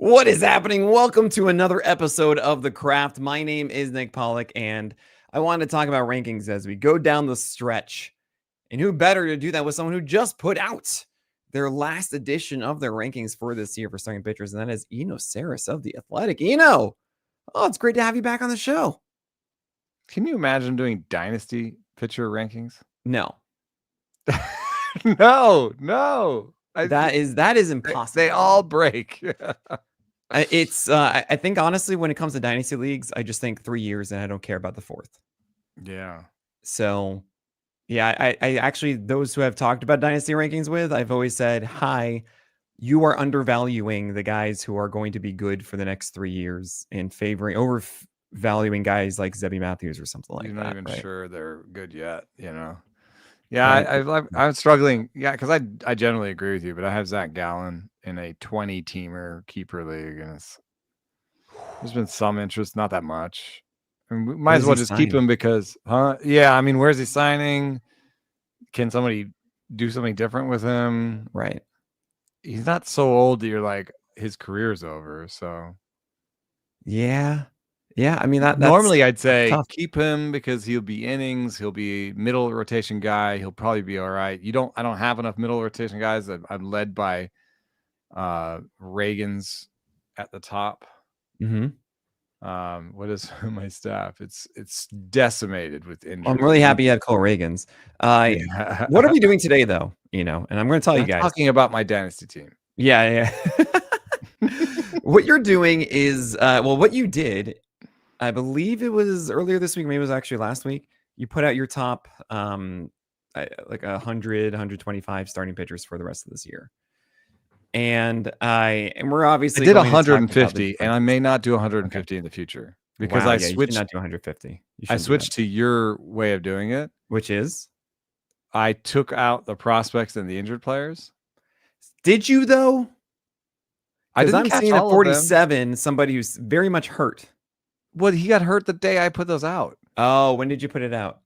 What is happening? Welcome to another episode of The Craft. My name is Nick Pollack, and I wanted to talk about rankings as we go down the stretch. And who better to do that with someone who just put out their last edition of their rankings for this year for starting pitchers, and that is Eno Sarris of The Athletic. Eno, oh, it's great to have you back on the show. Can you imagine doing dynasty pitcher rankings? No. No. That is impossible. They all break. I think honestly, when it comes to dynasty leagues, I just think 3 years and I don't care about the fourth. Yeah. So, yeah, I actually, those who have talked about dynasty rankings with, I've always said, hi, you are undervaluing the guys who are going to be good for the next 3 years and overvaluing guys like Zebby Matthews or something like that. You're not even sure they're good yet, Yeah, I'm struggling. Yeah, because I generally agree with you, but I have Zach Gallen in a 20-teamer keeper league, and there's been some interest, not that much. I mean, we might as well just keep him because, yeah, I mean, where's he signing? Can somebody do something different with him? Right. He's not so old that you're like, his career's over, so. Yeah. Yeah, I mean that's normally I'd say tough. Keep him because he'll be innings, he'll be middle rotation guy, he'll probably be all right. I don't have enough middle rotation guys. I'm led by Reagan's at the top. What is my staff? It's decimated with injuries. I'm really happy you had Cole Reagan's. What are we doing today though? And I'm going to tell you guys. Talking about my dynasty team. Yeah. What you're doing is what you did. I believe it was earlier this week. Maybe it was actually last week. You put out your top like 100, 125 starting pitchers for the rest of this year. And we're obviously I did 150, and I may not do 150 in the future because I switched. You not do 150. I switched to your way of doing it, which is I took out the prospects and the injured players. Did you though? Because I'm seeing at 47 somebody who's very much hurt. Well, he got hurt the day I put those out. Oh, when did you put it out?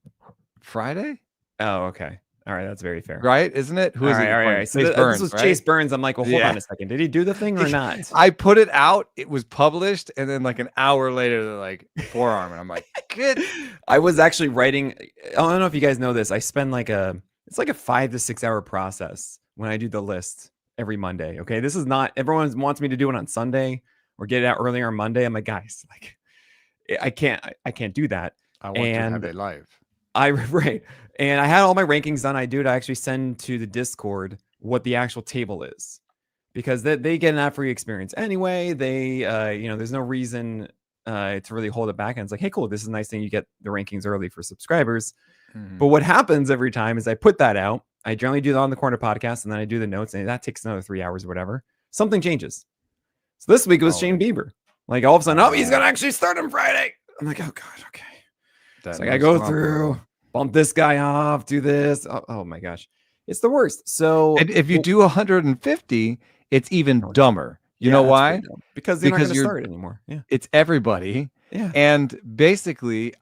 Friday? Oh, okay. All right, that's very fair. Right, isn't it? Who is it? All right. So this was Chase Burns. I'm like, well, hold on a second. Did he do the thing or not? I put it out. It was published, and then like an hour later, they're like forearm, and I'm like, good. I was actually writing. I don't know if you guys know this. I spend it's like a 5 to 6 hour process when I do the list every Monday. Okay, this is not everyone wants me to do it on Sunday or get it out earlier on Monday. I'm like, guys, like. I can't do that. I want to have a life. Right. And I had all my rankings done. I actually send to the Discord what the actual table is because they get an ad free experience anyway. They, there's no reason to really hold it back. And it's like, hey, cool. This is a nice thing. You get the rankings early for subscribers. Mm-hmm. But what happens every time is I put that out. I generally do the On the Corner podcast and then I do the notes and that takes another 3 hours or whatever. Something changes. So this week it was Shane Bieber. Like all of a sudden, he's going to actually start on Friday. I'm like, oh God, okay. So I got to go through, bump this guy off, do this. Oh my gosh. It's the worst. So and if you do 150, it's even dumber. You know why? Because they're not going to start it anymore. Yeah. It's everybody. Yeah. And basically,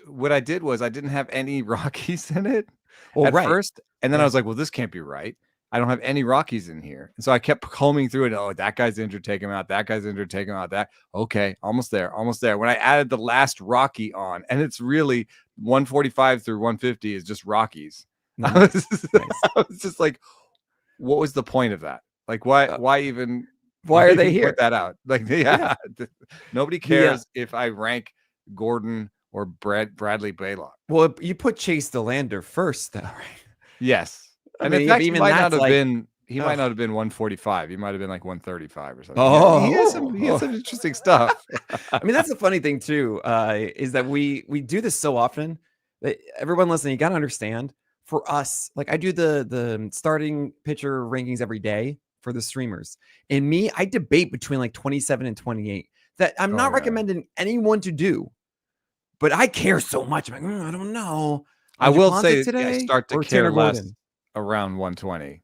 what I did was I didn't have any Rockies in it at first. And then I was like, well, this can't be right. I don't have any Rockies in here. And so I kept combing through it. Oh, that guy's injured, take him out. That guy's injured, take him out. That. Okay, almost there. When I added the last Rocky on, and it's really 145 through 150 is just Rockies. Nice. I was just like, what was the point of that? Like, why are they here? Put that out. Like, yeah. Nobody cares if I rank Gordon or Bradley Baylock. Well, you put Chase DeLander first, though, right? Yes. And in fact, he might not have been 145. He might have been like 135 or something. Oh, he has some interesting stuff. I mean, that's the funny thing too, is that we do this so often that everyone listening, you got to understand. For us, like I do the starting pitcher rankings every day for the streamers, and me, I debate between like 27 and 28. That I'm not recommending anyone to do, but I care so much. I'm like, I don't know. I will say today, I start to care less. Around 120.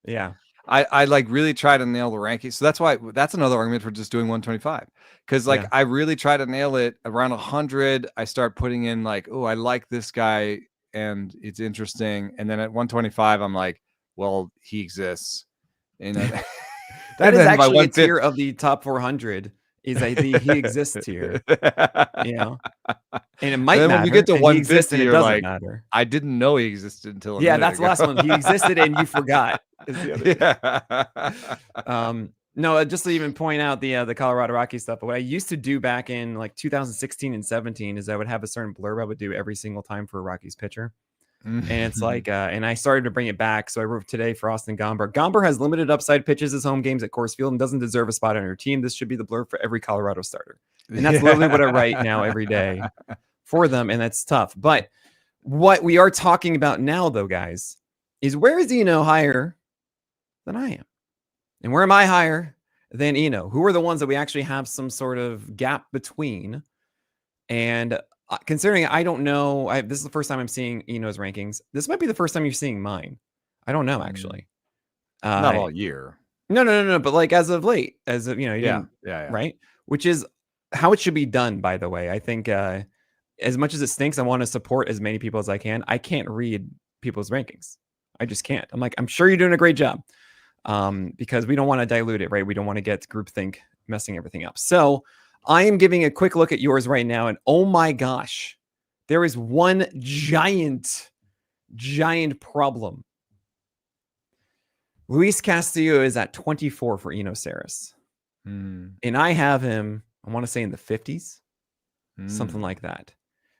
Yeah. I like really try to nail the rankings. So that's another argument for just doing 125. Because I really try to nail it around 100. I start putting in like, oh, I like this guy and it's interesting. And then at 125, I'm like, well, he exists. And That is actually a tier of the top 400. Is he exists here, you know, and it might matter. When you get to 150, it doesn't matter. I didn't know he existed until that's the last one. He existed and you forgot. Is the other no, just to even point out the Colorado Rockies stuff. But what I used to do back in like 2016 and 17 is I would have a certain blurb I would do every single time for a Rockies pitcher. And it's like, and I started to bring it back. So I wrote today for Austin Gomber. Gomber has limited upside, pitches his home games at Coors Field, and doesn't deserve a spot on your team. This should be the blurb for every Colorado starter. And that's literally what I write now every day for them. And that's tough. But what we are talking about now, though, guys, is where is Eno higher than I am? And where am I higher than Eno? Who are the ones that we actually have some sort of gap between? And considering I don't know, this is the first time I'm seeing Eno's rankings. This might be the first time you're seeing mine. I don't know, actually. Not all year. No. But like as of late, as of, yeah. Right. Which is how it should be done, by the way. I think as much as it stinks, I want to support as many people as I can. I can't read people's rankings. I just can't. I'm sure you're doing a great job because we don't want to dilute it, right? We don't want to get groupthink messing everything up. So I am giving a quick look at yours right now, and oh my gosh, there is one giant problem. Luis Castillo is at 24 for Eno Sarris. And I have him, I want to say in the 50s, something like that.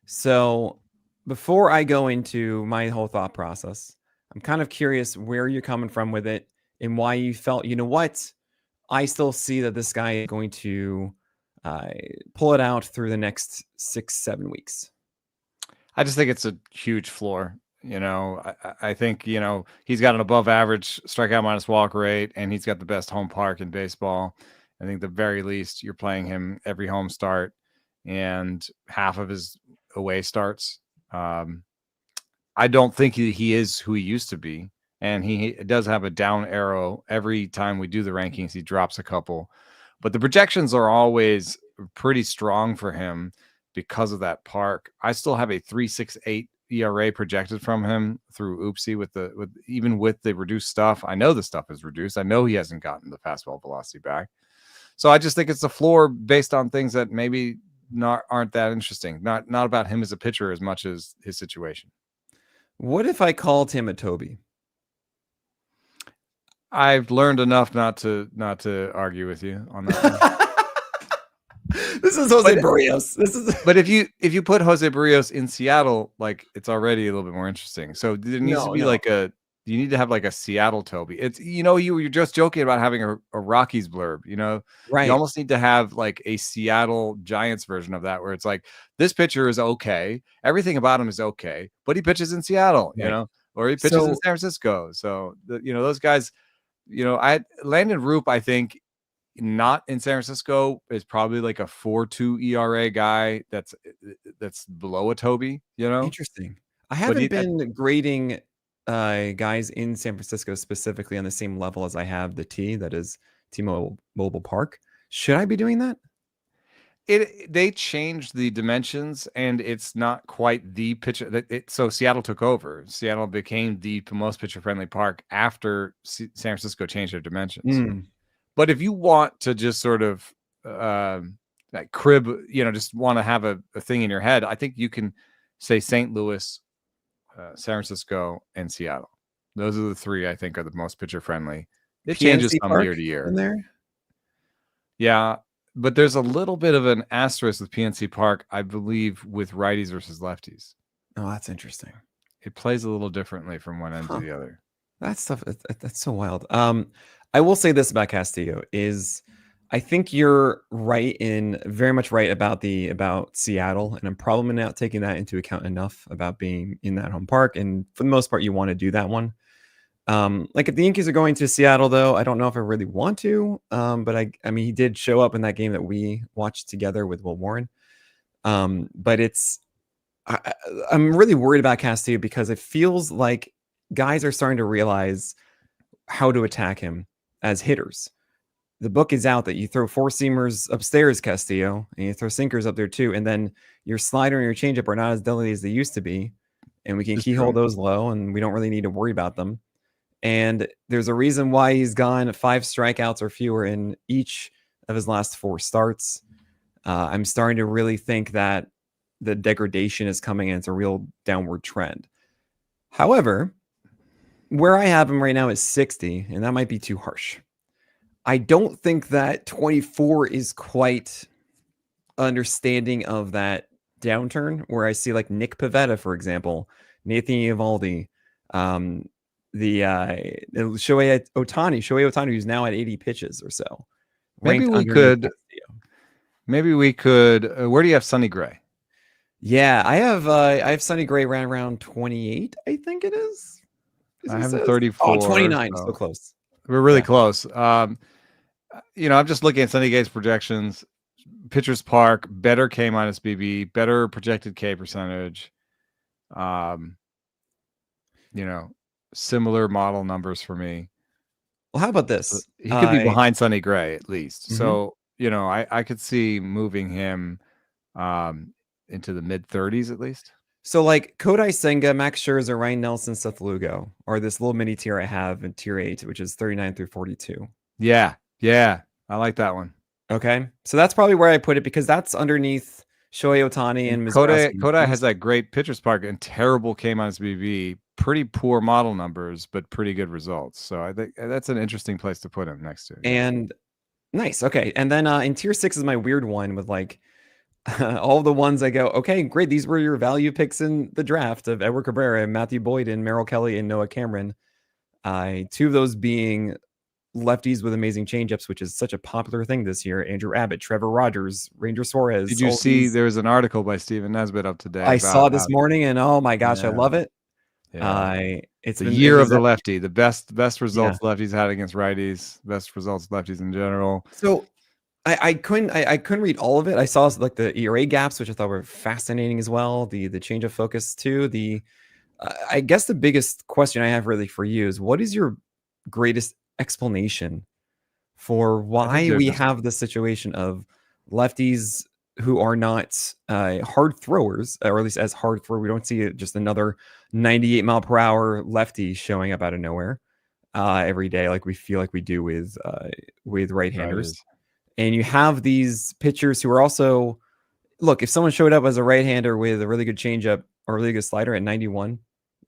So before I go into my whole thought process, I'm kind of curious where you're coming from with it and why you felt, you know what, I still see that this guy is going to pull it out through the next 6-7 weeks. I just think it's a huge floor. I think, he's got an above average strikeout minus walk rate, and he's got the best home park in baseball. I think the very least you're playing him every home start and half of his away starts. I don't think he is who he used to be. And he does have a down arrow every time we do the rankings. He drops a couple, but the projections are always pretty strong for him because of that park. I still have a 3.68 ERA projected from him through Oopsie even with the reduced stuff. I know the stuff is reduced. I know he hasn't gotten the fastball velocity back. So I just think it's a floor based on things that maybe aren't that interesting. Not about him as a pitcher as much as his situation. What if I called him a Toby? I've learned enough not to argue with you on that. This is Jose Barrios. But if you put Jose Barrios in Seattle, like, it's already a little bit more interesting. So there needs to be you need to have like a Seattle Toby. It's, you're just joking about having a Rockies blurb, right? You almost need to have like a Seattle Giants version of that, where it's like, this pitcher is okay, everything about him is okay, but he pitches in Seattle, or he pitches in San Francisco. So those guys, Landon Roop, I think, not in San Francisco, is probably like a 4.2 ERA guy that's below a Toby, Interesting. I haven't been grading guys in San Francisco specifically on the same level as I have the T, that is T-Mobile Park. Should I be doing that? They changed the dimensions, and it's not quite the pitcher. So Seattle took over. Seattle became the most pitcher-friendly park after San Francisco changed their dimensions. But if you want to just sort of like crib, just want to have a thing in your head, I think you can say St. Louis, San Francisco, and Seattle. Those are the three I think are the most pitcher-friendly. It changes from year to year. In there? Yeah. But there's a little bit of an asterisk with PNC Park, I believe, with righties versus lefties. Oh, that's interesting. It plays a little differently from one end to the other. That stuff, that's so wild. I will say this about Castillo is I think you're very much right about Seattle, and I'm probably not taking that into account enough about being in that home park. And for the most part, you want to do that one. Like if the Yankees are going to Seattle, though, I don't know if I really want to. But I mean, he did show up in that game that we watched together with Will Warren. But I'm really worried about Castillo because it feels like guys are starting to realize how to attack him as hitters. The book is out that you throw four seamers upstairs, Castillo, and you throw sinkers up there too. And then your slider and your changeup are not as deadly as they used to be. And we can keyhole those low, and we don't really need to worry about them. And there's a reason why he's gone 5 strikeouts or fewer in each of his last 4 starts. I'm starting to really think that the degradation is coming and it's a real downward trend. However, where I have him right now is 60, and that might be too harsh. I don't think that 24 is quite understanding of that downturn, where I see like Nick Pivetta, for example, Nathan Eovaldi, the Shohei Ohtani, who's now at 80 pitches or so. Maybe we could. Where do you have Sonny Gray? Yeah, I have Sonny Gray around 28, I think it is. I have 34. Oh, 29, so close. We're really close. I'm just looking at Sonny Gray's projections. Pitchers Park, better K minus BB, better projected K percentage. Similar model numbers for me. Well, how about this? He could be behind Sonny Gray at least. Mm-hmm. So, I could see moving him into the mid 30s at least. So like Kodai Senga, Max Scherzer, Ryan Nelson, Seth Lugo, or this little mini tier I have in tier 8, which is 39 through 42. Yeah. I like that one. Okay. So that's probably where I put it, because that's underneath Shohei Ohtani and Kodai has that great Pitchers Park and terrible K minus BB, pretty poor model numbers, but pretty good results. So I think that's an interesting place to put him next to. And nice. Okay. And then in tier 6 is my weird one with like all the ones I go, okay, great. These were your value picks in the draft of Edward Cabrera and Matthew Boyd and Merrill Kelly and Noah Cameron. 2 of those being lefties with amazing changeups, which is such a popular thing this year. Andrew Abbott, Trevor Rogers, Ranger Suarez. Did you see there was an article by Stephen Nesbitt up today? I saw this morning, and oh my gosh, I love it. Yeah. It's the year of the lefty, the best results lefties had against righties, best results lefties in general. So I couldn't read all of it. I saw like the ERA gaps, which I thought were fascinating as well. The change of focus too. I guess the biggest question I have really for you is, what is your greatest explanation for why we have the situation of lefties who are not hard throwers, or at least as hard thrower? We don't see just another 98 mile per hour lefty showing up out of nowhere every day, like we feel like we do with right-handers. And you have these pitchers who are also, look, if someone showed up as a right-hander with a really good changeup or a really good slider at 91,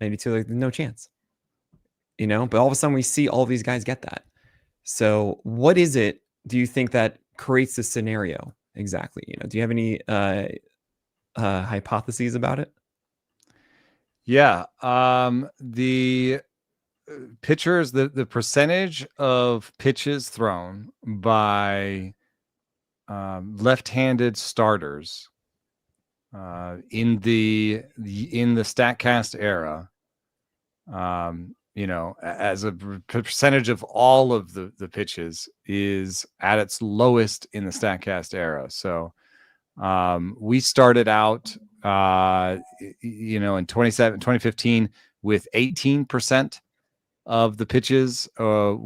92, like, no chance. But all of a sudden we see all of these guys get that. So what is it, do you think, that creates this scenario exactly? Do you have any hypotheses about it? Yeah. The pitchers, the percentage of pitches thrown by left-handed starters in the StatCast era, as a percentage of all of the pitches, is at its lowest in the StatCast era. So we started out, in 2015 with 18% of the pitches of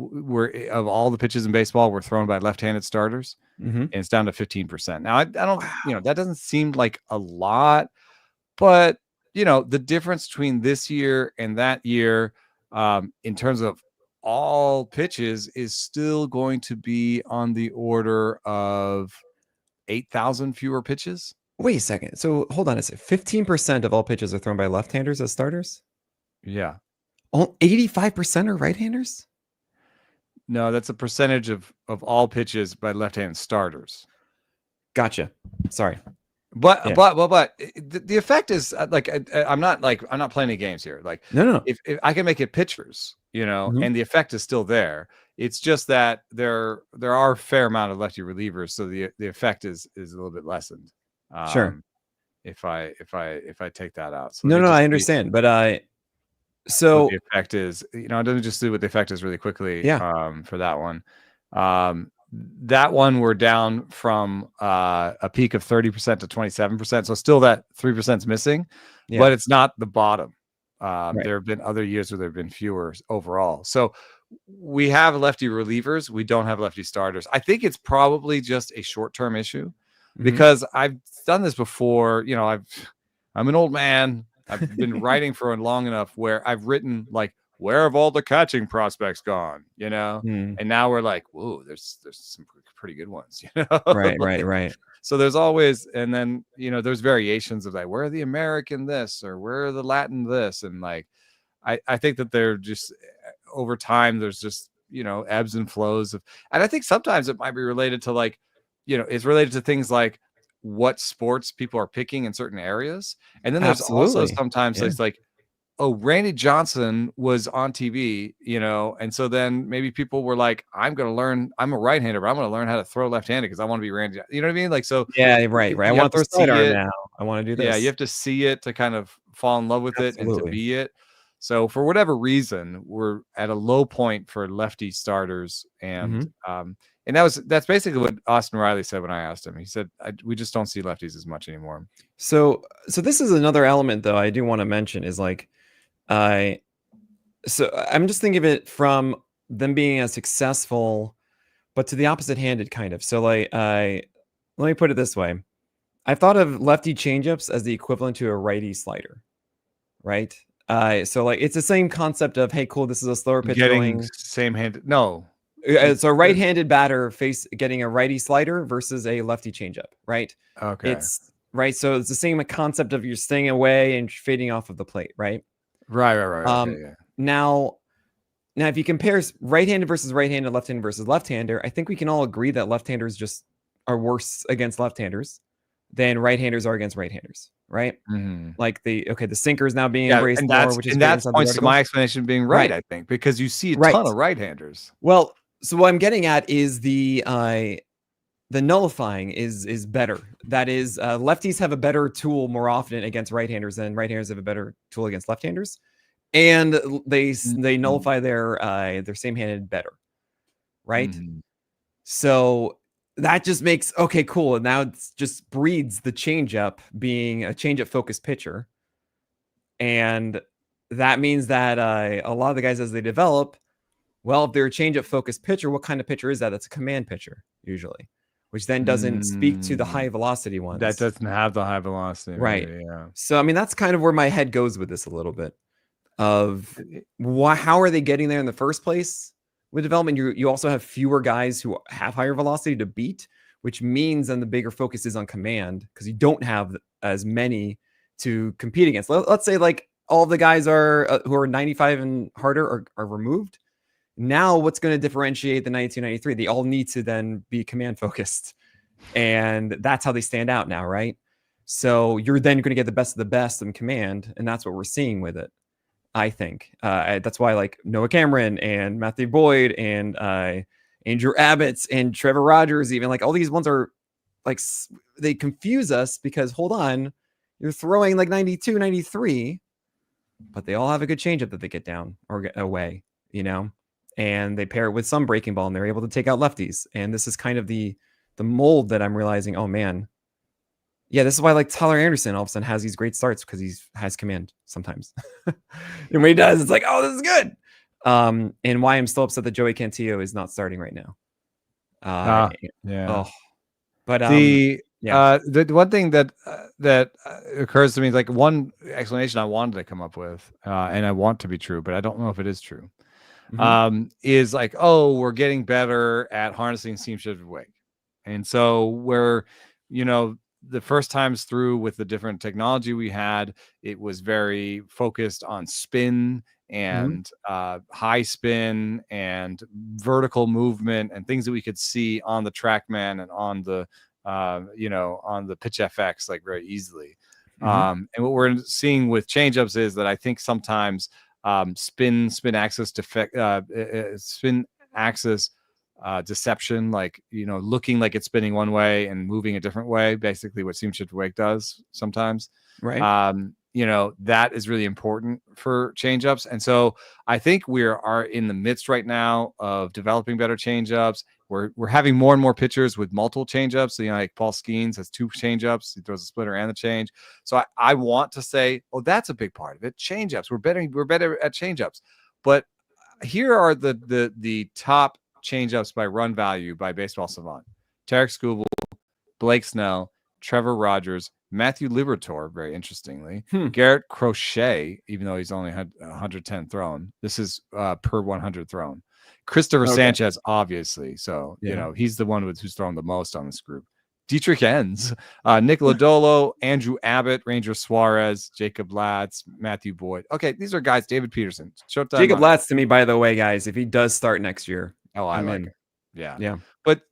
all the pitches in baseball were thrown by left-handed starters, and it's down to 15%. Now I don't, that doesn't seem like a lot, but the difference between this year and that year, in terms of all pitches, is still going to be on the order of 8,000 fewer pitches. Wait a second. So hold on a second. 15% of all pitches are thrown by left-handers as starters? Yeah. 85% are right-handers? No, that's a percentage of all pitches by left-handed starters. Gotcha. Sorry. But the effect is I'm not playing any games here. Like, no. If I can make it pitchers, and the effect is still there. It's just that there are a fair amount of lefty relievers, so the effect is a little bit lessened. Sure. If I take that out. So no, I understand, but so the effect is, let me just do what the effect is really quickly. Yeah. For that one. That one, we're down from a peak of 30% to 27%. So still that 3% is missing, but it's not the bottom. Right. There have been other years where there have been fewer overall. So we have lefty relievers. We don't have lefty starters. I think it's probably just a short-term issue, because I've done this before. I'm an old man. I've been writing for long enough where I've written like where have all the catching prospects gone? You know, Mm. and now we're like, whoa, there's some pretty good ones. You know, Right. So there's always, and then there's variations of like, where are the American this or where are the Latin this, and like, I think that they're just over time. There's just ebbs and flows of, and I think sometimes it might be related to like, it's related to things like what sports people are picking in certain areas. And then there's also sometimes it's like, oh, Randy Johnson was on TV, and so then maybe people were like, I'm a right-hander, but I'm going to learn how to throw left-handed because I want to be Randy. You know what I mean? Like, so yeah, right. I want to throw sidearm now. I want to do this. Yeah, you have to see it to kind of fall in love with it and to be it. So for whatever reason, we're at a low point for lefty starters, and and that's basically what Austin Riley said when I asked him. He said, we just don't see lefties as much anymore. So this is another element, though, I do want to mention is like, so I'm just thinking of it from them being as successful, but to the opposite handed kind of. So like, let me put it this way. I've thought of lefty changeups as the equivalent to a righty slider, right? So like it's the same concept of, hey, cool, this is a slower pitch going same-handed. No. So a right-handed batter getting a righty slider versus a lefty changeup, right? Okay. It's right. So it's the same concept of you're staying away and fading off of the plate, right? Right. Okay, yeah. Now if you compare right-handed versus right-handed, left-handed versus left-hander, I think we can all agree that left-handers just are worse against left-handers than right-handers are against right-handers, right? Like the sinker is now being embraced more, which is that points to my explanation being right, I think, because you see a ton of right-handers. Well, so what I'm getting at is the nullifying is better. That is, lefties have a better tool more often against right-handers than right-handers have a better tool against left-handers, and they nullify their same-handed better, right? So that just makes cool, and now it just breeds the changeup being a changeup focused pitcher, and that means that a lot of the guys as they develop, well, if they're a changeup focused pitcher, what kind of pitcher is that? That's a command pitcher usually, which then doesn't speak to the high velocity ones. That doesn't have the high velocity, right? Maybe, yeah. So I mean, that's kind of where my head goes with this a little bit. Of how are they getting there in the first place with development? You also have fewer guys who have higher velocity to beat, which means then the bigger focus is on command because you don't have as many to compete against. Let's say like all the guys are who are 95 and harder are removed. Now what's going to differentiate the 92, 93? They all need to then be command focused, and that's how they stand out now, right? So you're then going to get the best of the best in command, and that's what we're seeing with it. I think that's why like Noah Cameron and Matthew Boyd and Andrew Abbott and Trevor Rogers, even like all these ones are like, they confuse us because hold on, you're throwing like 92, 93, but they all have a good changeup that they get down or get away, and they pair it with some breaking ball and they're able to take out lefties. And this is kind of the mold that I'm realizing, oh man, yeah, this is why like Tyler Anderson all of a sudden has these great starts because he has command sometimes. And when he does, it's like, oh, this is good. And why I'm still upset that Joey Castillo is not starting right now. Yeah. But the one thing that occurs to me, like one explanation I wanted to come up with, and I want to be true, but I don't know if it is true, is like, oh, we're getting better at harnessing seam shifted wake. And so we're, the first times through with the different technology we had, it was very focused on spin and high spin and vertical movement and things that we could see on the TrackMan and on the on the Pitch FX like very easily. And what we're seeing with changeups is that I think sometimes spin axis deception, like looking like it's spinning one way and moving a different way, basically what seam shifted wake does sometimes, right? That is really important for changeups. And so I think we are in the midst right now of developing better changeups. We're having more and more pitchers with multiple changeups. So, like Paul Skeens has 2 changeups. He throws a splitter and the change. So I want to say, oh, that's a big part of it. Changeups. We're better at changeups. But here are the top changeups by run value by Baseball Savant: Tarek Skubal, Blake Snell, Trevor Rogers, Matthew Liberatore, very interestingly, Garrett Crochet, even though he's only had 110 thrown. This is per 100 thrown. Christopher Sanchez, obviously. So, he's the one who's thrown the most on this group. Dietrich Enns, Nick Lodolo, Andrew Abbott, Ranger Suarez, Jacob Latz, Matthew Boyd. Okay, these are guys. David Peterson. Showtime Jacob Latz, to me, by the way, guys, if he does start next year, I'm in. It. Yeah. But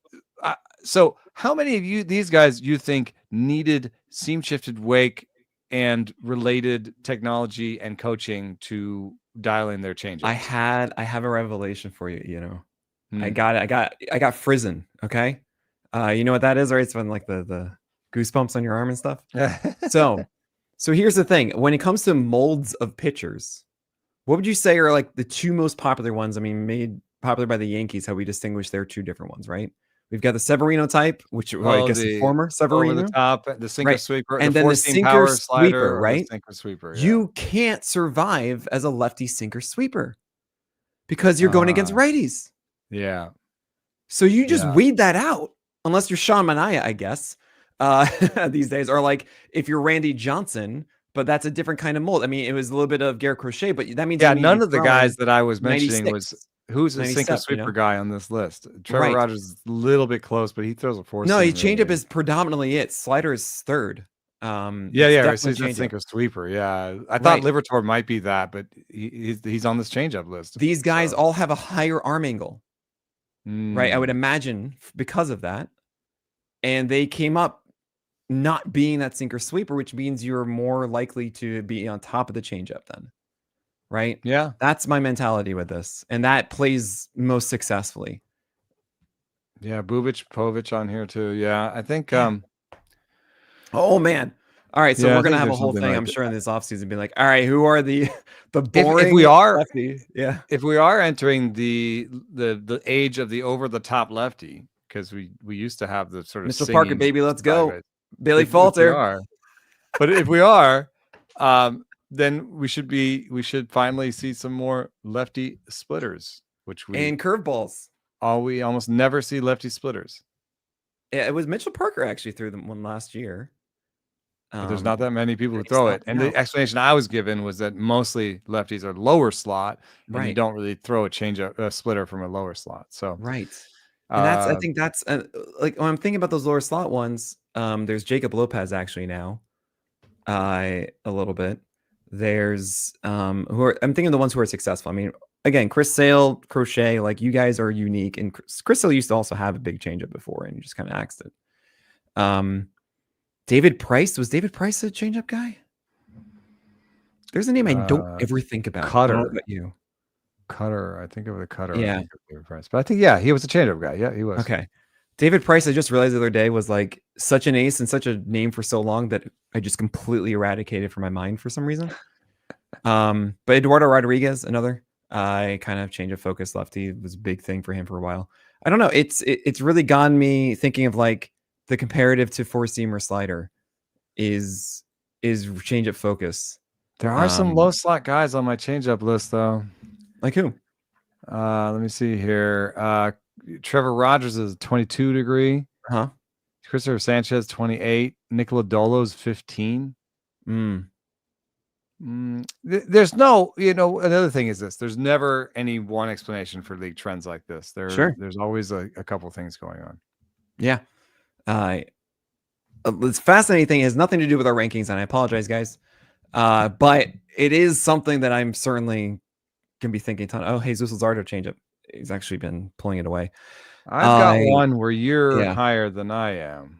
so how many of these guys you think needed seam shifted wake and related technology and coaching to dial in their changes? I have a revelation for you. I got it. I got Frizen. Okay. You know what that is, right? It's when like the goosebumps on your arm and stuff. So here's the thing. When it comes to molds of pitchers, what would you say are like the two most popular ones? I mean, made popular by the Yankees, how we distinguish their two different ones, right? We've got the Severino type, which I guess the former Severino. Over the top, the sinker sweeper, and then the sinker sweeper, right? Sinker sweeper. Yeah. You can't survive as a lefty sinker sweeper because you're going against righties. Yeah. So you just weed that out. Unless you're Sean Manaea, I guess, these days. Or like if you're Randy Johnson, but that's a different kind of mold. I mean, it was a little bit of Garrett Crochet, but that means none of the guys that I was mentioning 96, was who's a sinker sweeper guy on this list. Trevor Rogers is a little bit close, but he throws a four. No, he changeup is predominantly it. Slider is third. He's a sinker sweeper. Yeah, I thought Liberatore might be that, but he's on this changeup list. These guys all have a higher arm angle. Right, I would imagine because of that, and they came up not being that sinker sweeper, which means you're more likely to be on top of the changeup then, right? Yeah, that's my mentality with this, and that plays most successfully. Yeah, Bubic, Povich on here too. Yeah, I think. Oh man. All right, so we're gonna have a whole thing, I'm sure, in this offseason, be like, all right, who are the boring? If we are, lefty? If we are entering the age of the over the top lefty, because we used to have the sort of Mr. Parker, baby, let's go, Billy Falter. But if we are, then we should finally see some more lefty splitters, and curveballs. We almost never see lefty splitters. Yeah, it was Mitchell Parker actually threw them one last year. But there's not that many people who throw it. And the explanation I was given was that mostly lefties are lower slot, and you don't really throw a splitter from a lower slot. So and I think that's like when I'm thinking about those lower slot ones. There's Jacob Lopez actually now, a little bit. There's I'm thinking the ones who are successful. I mean, again, Chris Sale, Crochet, like you guys are unique, and Chris Sale used to also have a big changeup before, and you just kind of axed it. David Price, was David Price a changeup guy? There's a name I don't ever think about. Cutter. What about you? Cutter. I think of the Cutter. Yeah. I think of David Price. But I think, he was a changeup guy. Yeah, he was. Okay. David Price, I just realized the other day, was like such an ace and such a name for so long that I just completely eradicated from my mind for some reason. But Eduardo Rodriguez, another kind of change of focus lefty, was a big thing for him for a while. I don't know. It's really gotten me thinking of like the comparative to four seamer slider is change of focus. There are some low slot guys on my changeup list though. Like who? Let me see here. Trevor Rogers is 22 degree. Christopher Sanchez 28. Nicola Dolo's 15. There's no, another thing is this. There's never any one explanation for league trends like this. There's always a couple things going on. Yeah. It's fascinating thing. It has nothing to do with our rankings, and I apologize, guys. But it is something that I'm certainly gonna be thinking. Jesus Luzardo changeup. He's actually been pulling it away. I've got one where you're higher than I am.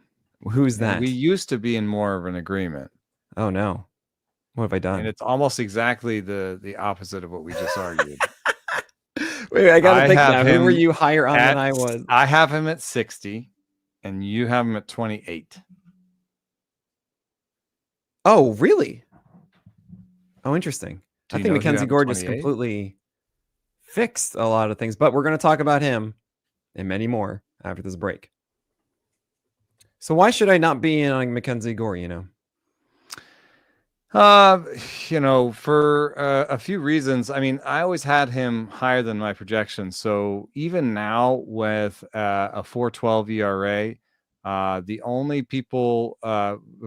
Who's that? And we used to be in more of an agreement. Oh no. What have I done? And it's almost exactly the opposite of what we just argued. Wait, I gotta think now. Who were you higher on than I was? I have him at 60. And you have him at 28. Oh, really? Oh, interesting. I think MacKenzie Gore just 28? completely fixed a lot of things, but we're going to talk about him and many more after this break. So why should I not be in on MacKenzie Gore, For a few reasons. I mean, I always had him higher than my projections. So even now with a 4.12 ERA, The only people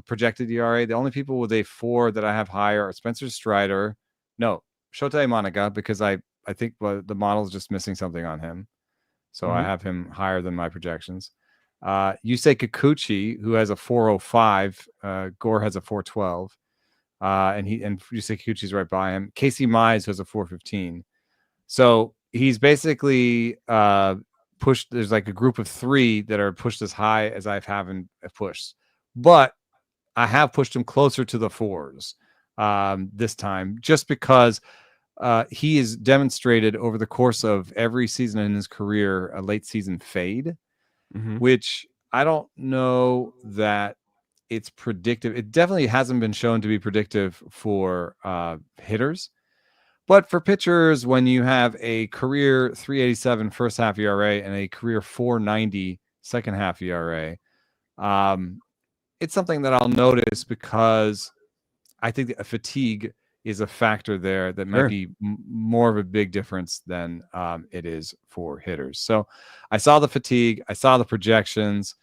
projected ERA, the only people with a 4 that I have higher are Spencer Strider. No, Shota Monaga, because I think the model is just missing something on him. So I have him higher than my projections. Yusei Kikuchi, who has a 405. Gore has a 412. And Yusei Kikuchi's right by him. Casey Mize has a 415. So he's basically pushed. There's like a group of 3 that are pushed as high as I haven't pushed. But I have pushed him closer to the 4s this time, just because he has demonstrated over the course of every season in his career a late season fade, which I don't know that it's predictive. It definitely hasn't been shown to be predictive for hitters, but for pitchers, when you have a career 3.87 first half ERA and a career 4.90 second half ERA, it's something that I'll notice, because I think that fatigue is a factor there that might be more of a big difference than it is for hitters. So I saw the fatigue. I saw the projections.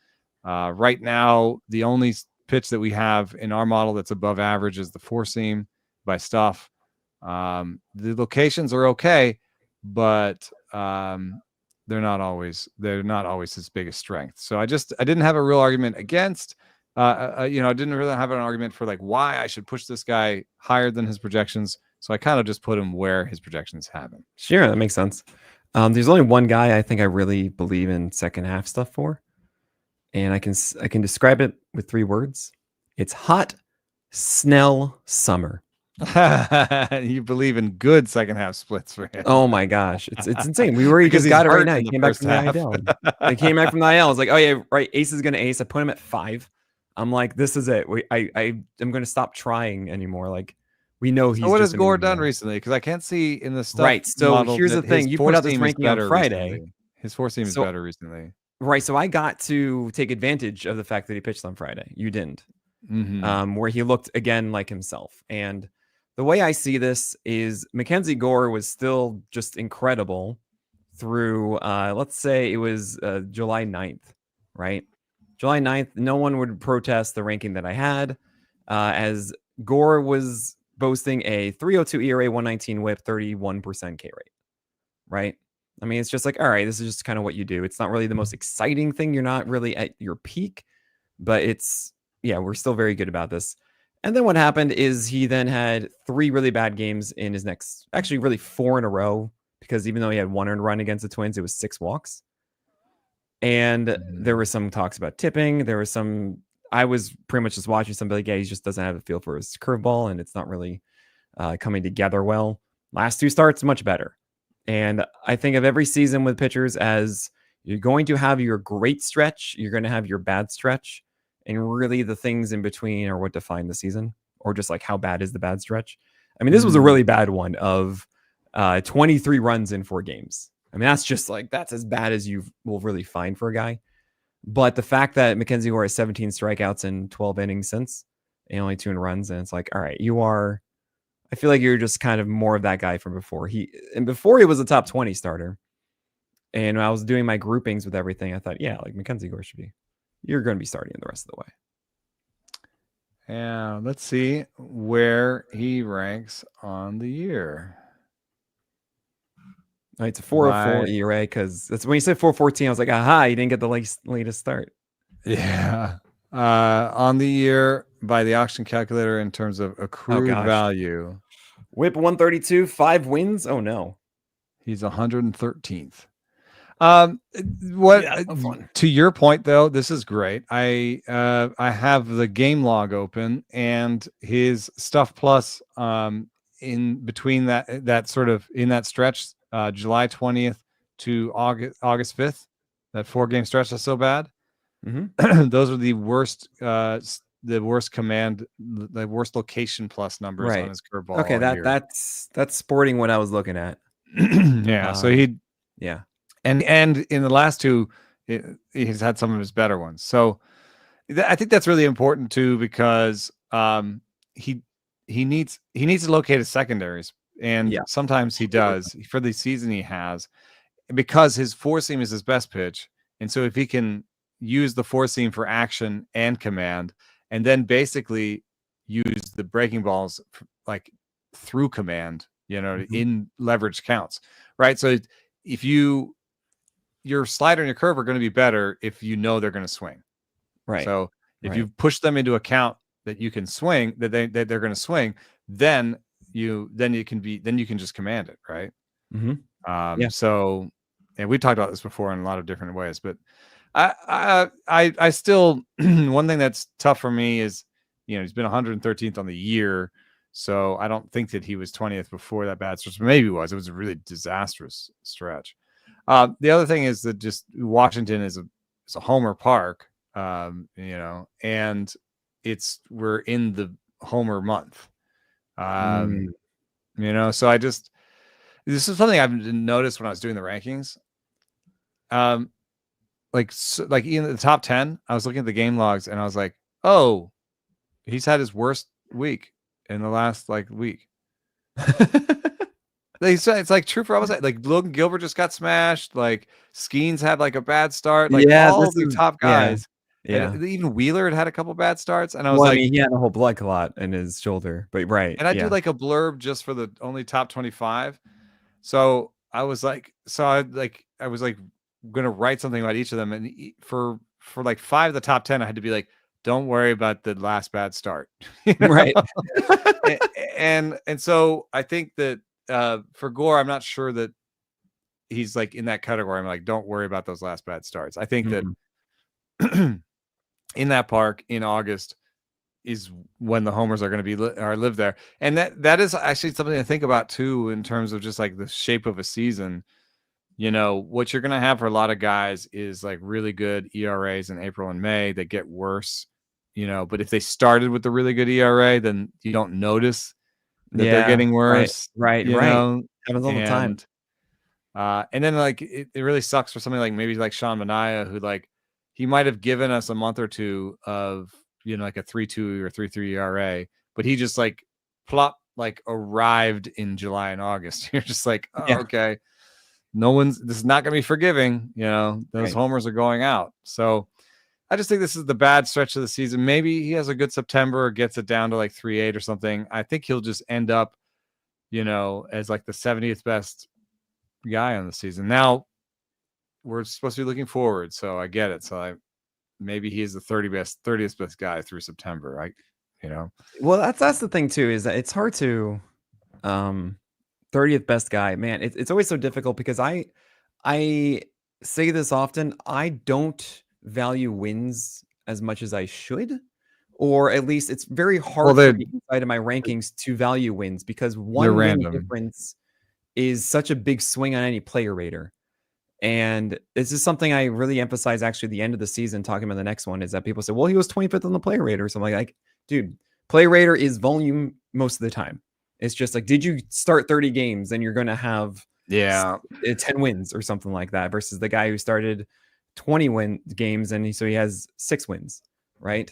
Right now, the only pitch that we have in our model that's above average is the 4-seam by Stuff. The locations are okay, but they're not always his biggest strength. So I didn't have a real argument against. I didn't really have an argument for like why I should push this guy higher than his projections. So I kind of just put him where his projections have him. Sure, that makes sense. There's only one guy I think I really believe in second half stuff for, and I can describe it with 3 words. It's hot Snell summer. You believe in good second half splits for him. Oh my gosh, it's insane. We just got it right now. He came back from the IL. They came back from the IL. I was like, oh yeah, right. Ace is gonna ace. I put him at 5. I'm like, this is it. I'm going to stop trying anymore. Like, we know he's. So what has Gore done recently? Because I can't see in the stuff. Right. So here's the thing: you put out this ranking on Friday. Recently. His 4-seam is better recently. Right. So I got to take advantage of the fact that he pitched on Friday. You didn't. Where he looked again like himself. And the way I see this is MacKenzie Gore was still just incredible through. Let's say it was July 9th, right? July 9th, no one would protest the ranking that I had, as Gore was boasting a 3.02 ERA, 119 whip, 31% K rate, right? I mean, it's just like, all right, this is just kind of what you do. It's not really the most exciting thing. You're not really at your peak, but we're still very good about this. And then what happened is he then had 3 really bad games in his next, actually really 4 in a row, because even though he had 1 earned run against the Twins, it was 6 walks. And there were some talks about tipping. There was I was pretty much just watching somebody like, yeah, he just doesn't have a feel for his curveball, and it's not really coming together well. Last 2 starts, much better. And I think of every season with pitchers as you're going to have your great stretch, you're going to have your bad stretch, and really the things in between are what define the season, or just like how bad is the bad stretch. I mean, this was a really bad one of 23 runs in 4 games. I mean, that's as bad as you will really find for a guy. But the fact that MacKenzie Gore has 17 strikeouts in 12 innings since, and only 2 runs, and it's like, all right, I feel like you're just kind of more of that guy from before. Before he was a top 20 starter. And when I was doing my groupings with everything, I thought, yeah, like MacKenzie Gore you're going to be starting the rest of the way. Yeah, let's see where he ranks on the year. It's a 4.04 ERA, because that's when you said 4.14. I was like, aha, you didn't get the latest start. Yeah. On the year by the auction calculator in terms of accrued value. Whip 132, 5 wins. Oh no. He's 113th. To your point though, this is great. I have the game log open, and his stuff plus in between that sort of in that stretch, July 20th to August 5th, that 4-game stretch that's so bad. Those are the worst command, the worst location plus numbers on his curveball. Okay, that's sporting what I was looking at. Yeah, so and in the last 2, he's had some of his better ones. So I think that's really important too, because he needs to locate his secondaries, and sometimes he does. For the season he has, because his 4-seam is his best pitch, and so if he can use the four seam for action and command, and then basically use the breaking balls like through command, in leverage counts, right? So if your slider and your curve are going to be better if you know they're going to swing. Right. So if you push them into a count that you can swing, that they're going to swing, then you can just command it, right? So, and we talked about this before in a lot of different ways, but I still one thing that's tough for me is, he's been 113th on the year, so I don't think that he was 20th before that bad stretch. Maybe it was a really disastrous stretch. The other thing is that just Washington is a homer park, and we're in the homer month, so this is something I've noticed when I was doing the rankings. Like in the top 10, I was looking at the game logs and I was like, oh, he's had his worst week in the last week. It's like true for almost like Logan Gilbert just got smashed. Like Skeens had like a bad start. Like all the top guys. Yeah. And even Wheeler had a couple bad starts. And I was he had a whole blood clot in his shoulder, but right. And I do like a blurb just for the only top 25. So I was like, going to write something about each of them. And for like 5 of the top 10, I had to be like, don't worry about the last bad start. Right. and so I think that for Gore, I'm not sure that he's like in that category. I'm like, don't worry about those last bad starts. I think that in that park in August is when the homers are going to be live there. And that is actually something to think about too, in terms of just like the shape of a season. What you're going to have for a lot of guys is like really good ERAs in April and May that get worse, but if they started with the really good ERA, then you don't notice that they're getting worse. Right. Happens all the time. And then like, it really sucks for somebody like maybe like Sean Manaea, who like, he might've given us a month or two of, like a 3.2 or 3.3 ERA, but he just like plop, like arrived in July and August. You're just like, okay. This is not going to be forgiving. Those homers are going out. So I just think this is the bad stretch of the season. Maybe he has a good September or gets it down to like 3.8 or something. I think he'll just end up, as like the 70th best guy on the season. Now we're supposed to be looking forward. So I get it. So maybe he is the 30th best guy through September. Right. Well, that's the thing too, is that it's hard to, 30th best guy, man. It's always so difficult because I say this often. I don't value wins as much as I should, or at least it's very hard for me inside of my rankings to value wins, because one win difference is such a big swing on any player rater. And this is something I really emphasize actually at the end of the season, talking about the next one, is that people say, well, he was 25th on the player rater. So I'm like, dude, player rater is volume most of the time. It's just like, did you start 30 games and you're going to have 10 wins or something like that, versus the guy who started 20 games and he has 6 wins, right?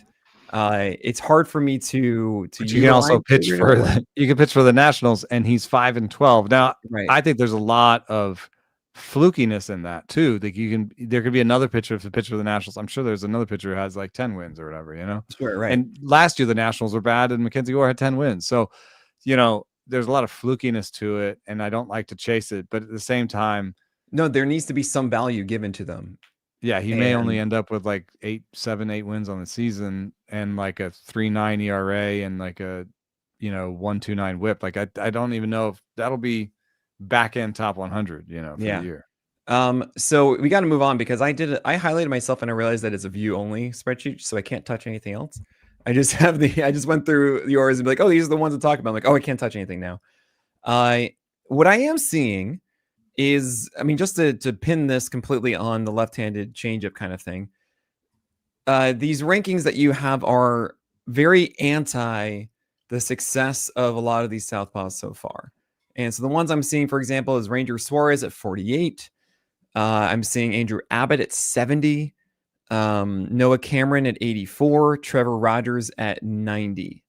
It's hard for me to you can also pitch for the Nationals, and he's 5-12. Now, I think there's a lot of flukiness in that too. That there could be another pitcher, if the pitcher for the Nationals, I'm sure there's another pitcher who has like 10 wins or whatever, Sure, right. And last year the Nationals were bad and MacKenzie Gore had 10 wins. So, there's a lot of flukiness to it, and I don't like to chase it, but at the same time, no, there needs to be some value given to them. Yeah, he may only end up with like 8 wins on the season and like a 3.9 ERA and like a 1.29 WHIP. Like I don't even know if that'll be back end top 100, for the year. So we got to move on, because I highlighted myself and I realized that it's a view only spreadsheet, so I can't touch anything else. I just went through the orders and be like, oh, these are the ones to talk about. I'm like, oh, I can't touch anything now. What I am seeing is, just to pin this completely on the left-handed changeup kind of thing, these rankings that you have are very anti the success of a lot of these southpaws so far. And so the ones I'm seeing, for example, is Ranger Suarez at 48. I'm seeing Andrew Abbott at 70. Noah Cameron at 84. Trevor Rogers at 90.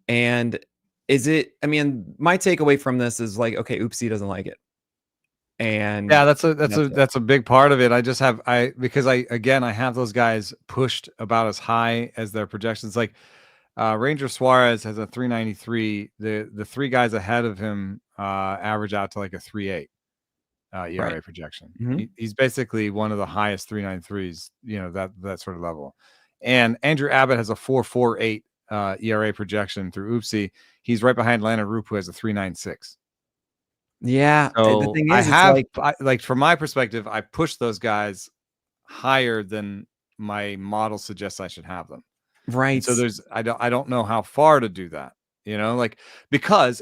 And my takeaway from this is like, okay, oopsie doesn't like it. And yeah, that's a big part of it. I just have because I have those guys pushed about as high as their projections. Like Ranger Suarez has a 393. The three guys ahead of him average out to like a 3.8 ERA projection. He's basically one of the highest 393s, that sort of level. And Andrew Abbott has a 4.48 ERA projection through Oopsie. He's right behind Lana Roop, who has a 3.96. Yeah, so the thing is, from my perspective, I push those guys higher than my model suggests I should have them. Right. And so I don't know how far to do that, because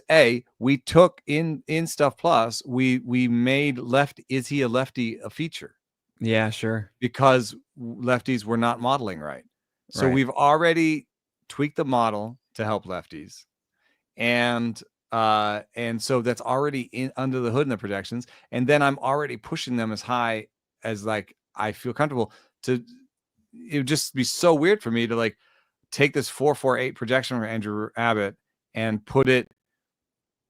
we took in Stuff Plus, we made Is He a Lefty a feature? Yeah, sure. Because lefties were not modeling right. So we've already tweaked the model to help lefties. And so that's already under the hood in the projections. And then I'm already pushing them as high as like I feel comfortable to. It would just be so weird for me to like take this 4.48 projection for Andrew Abbott and put it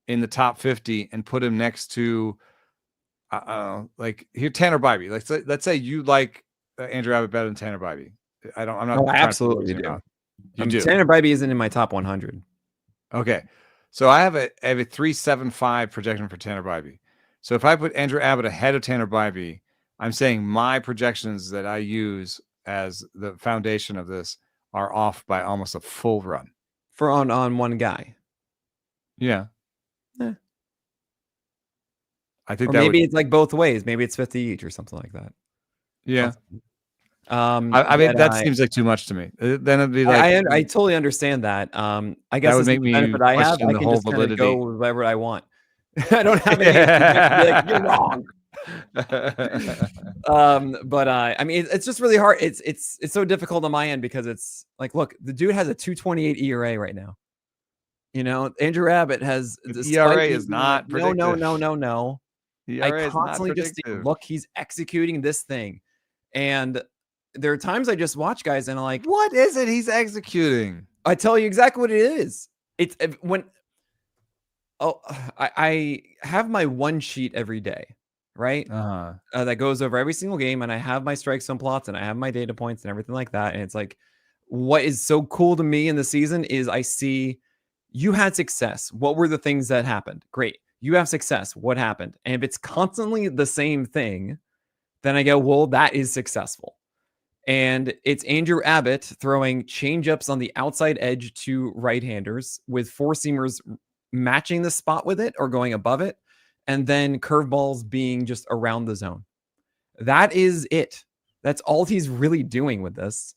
in the top 50 and put him next to like here Tanner Bybee. Let's say you like Andrew Abbott better than Tanner Bybee. I'm not. I absolutely do. You do. Tanner Bybee isn't in my top 100. Okay. So I have a 3.75 projection for Tanner Bybee. So if I put Andrew Abbott ahead of Tanner Bybee, I'm saying my projections that I use as the foundation of this are off by almost a full run. For on one guy. Yeah. I think maybe it's like both ways. Maybe it's 50 each or something like that. Yeah. I mean, that seems like too much to me. Then it'd be like I totally understand that. I guess that would make me benefit I have. I can just kind of go with whatever I want. I don't have any be like, you're wrong. But I mean, it's just really hard. It's so difficult on my end because it's like, look, the dude has a 2.28 ERA right now. Andrew Abbott has the ERA is not predictive. No. I constantly just see, look, he's executing this thing, and there are times I just watch guys and I'm like, what is it he's executing? I tell you exactly what it is. It's when I have my one sheet every day, right? That goes over every single game, and I have my strike zone plots and I have my data points and everything like that. And it's like, what is so cool to me in the season is I see you had success. What were the things that happened? Great. You have success. What happened? And if it's constantly the same thing, then I go, well, that is successful. And it's Andrew Abbott throwing changeups on the outside edge to right-handers with four-seamers matching the spot with it or going above it, and then curveballs being just around the zone. That is it. That's all he's really doing with this.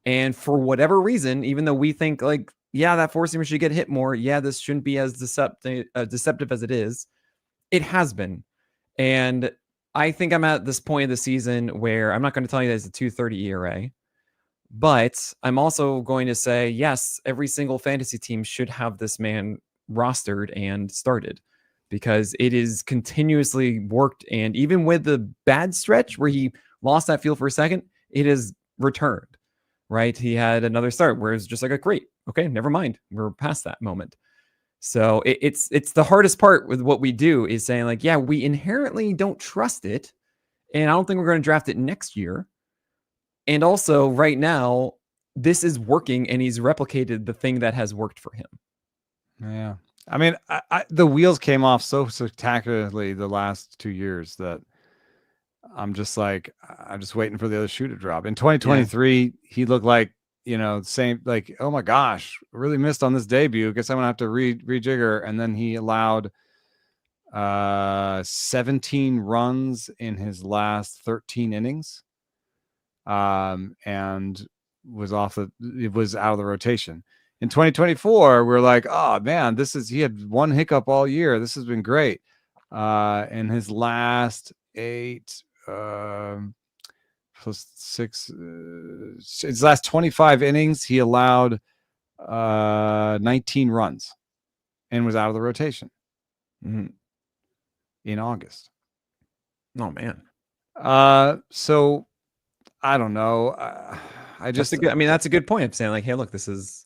And for whatever reason, even though we think like, yeah, that four-seamer should get hit more. Yeah, this shouldn't be as deceptive as it is. It has been. And I think I'm at this point of the season where I'm not going to tell you that it's a 2.30 ERA, but I'm also going to say, yes, every single fantasy team should have this man rostered and started because it is continuously worked. And even with the bad stretch where he lost that feel for a second, it has returned, right? He had another start where it's just like, great. Okay, never mind. We're past that moment. So it's the hardest part with what we do is saying like, yeah, we inherently don't trust it. And I don't think we're going to draft it next year. And also right now, this is working and he's replicated the thing that has worked for him. Yeah. I mean, the wheels came off so spectacularly the last 2 years that I'm just waiting for the other shoe to drop. In 2023, he looked like, same, like, oh my gosh, really missed on this debut. Guess I'm gonna have to rejigger. And then he allowed 17 runs in his last 13 innings. And was out of the rotation. In 2024, we're like, oh man, he had one hiccup all year. This has been great. In his last 8 plus 6 his last 25 innings he allowed 19 runs and was out of the rotation in August. Oh man. So I don't know. That's a good point of saying like, hey, look, this is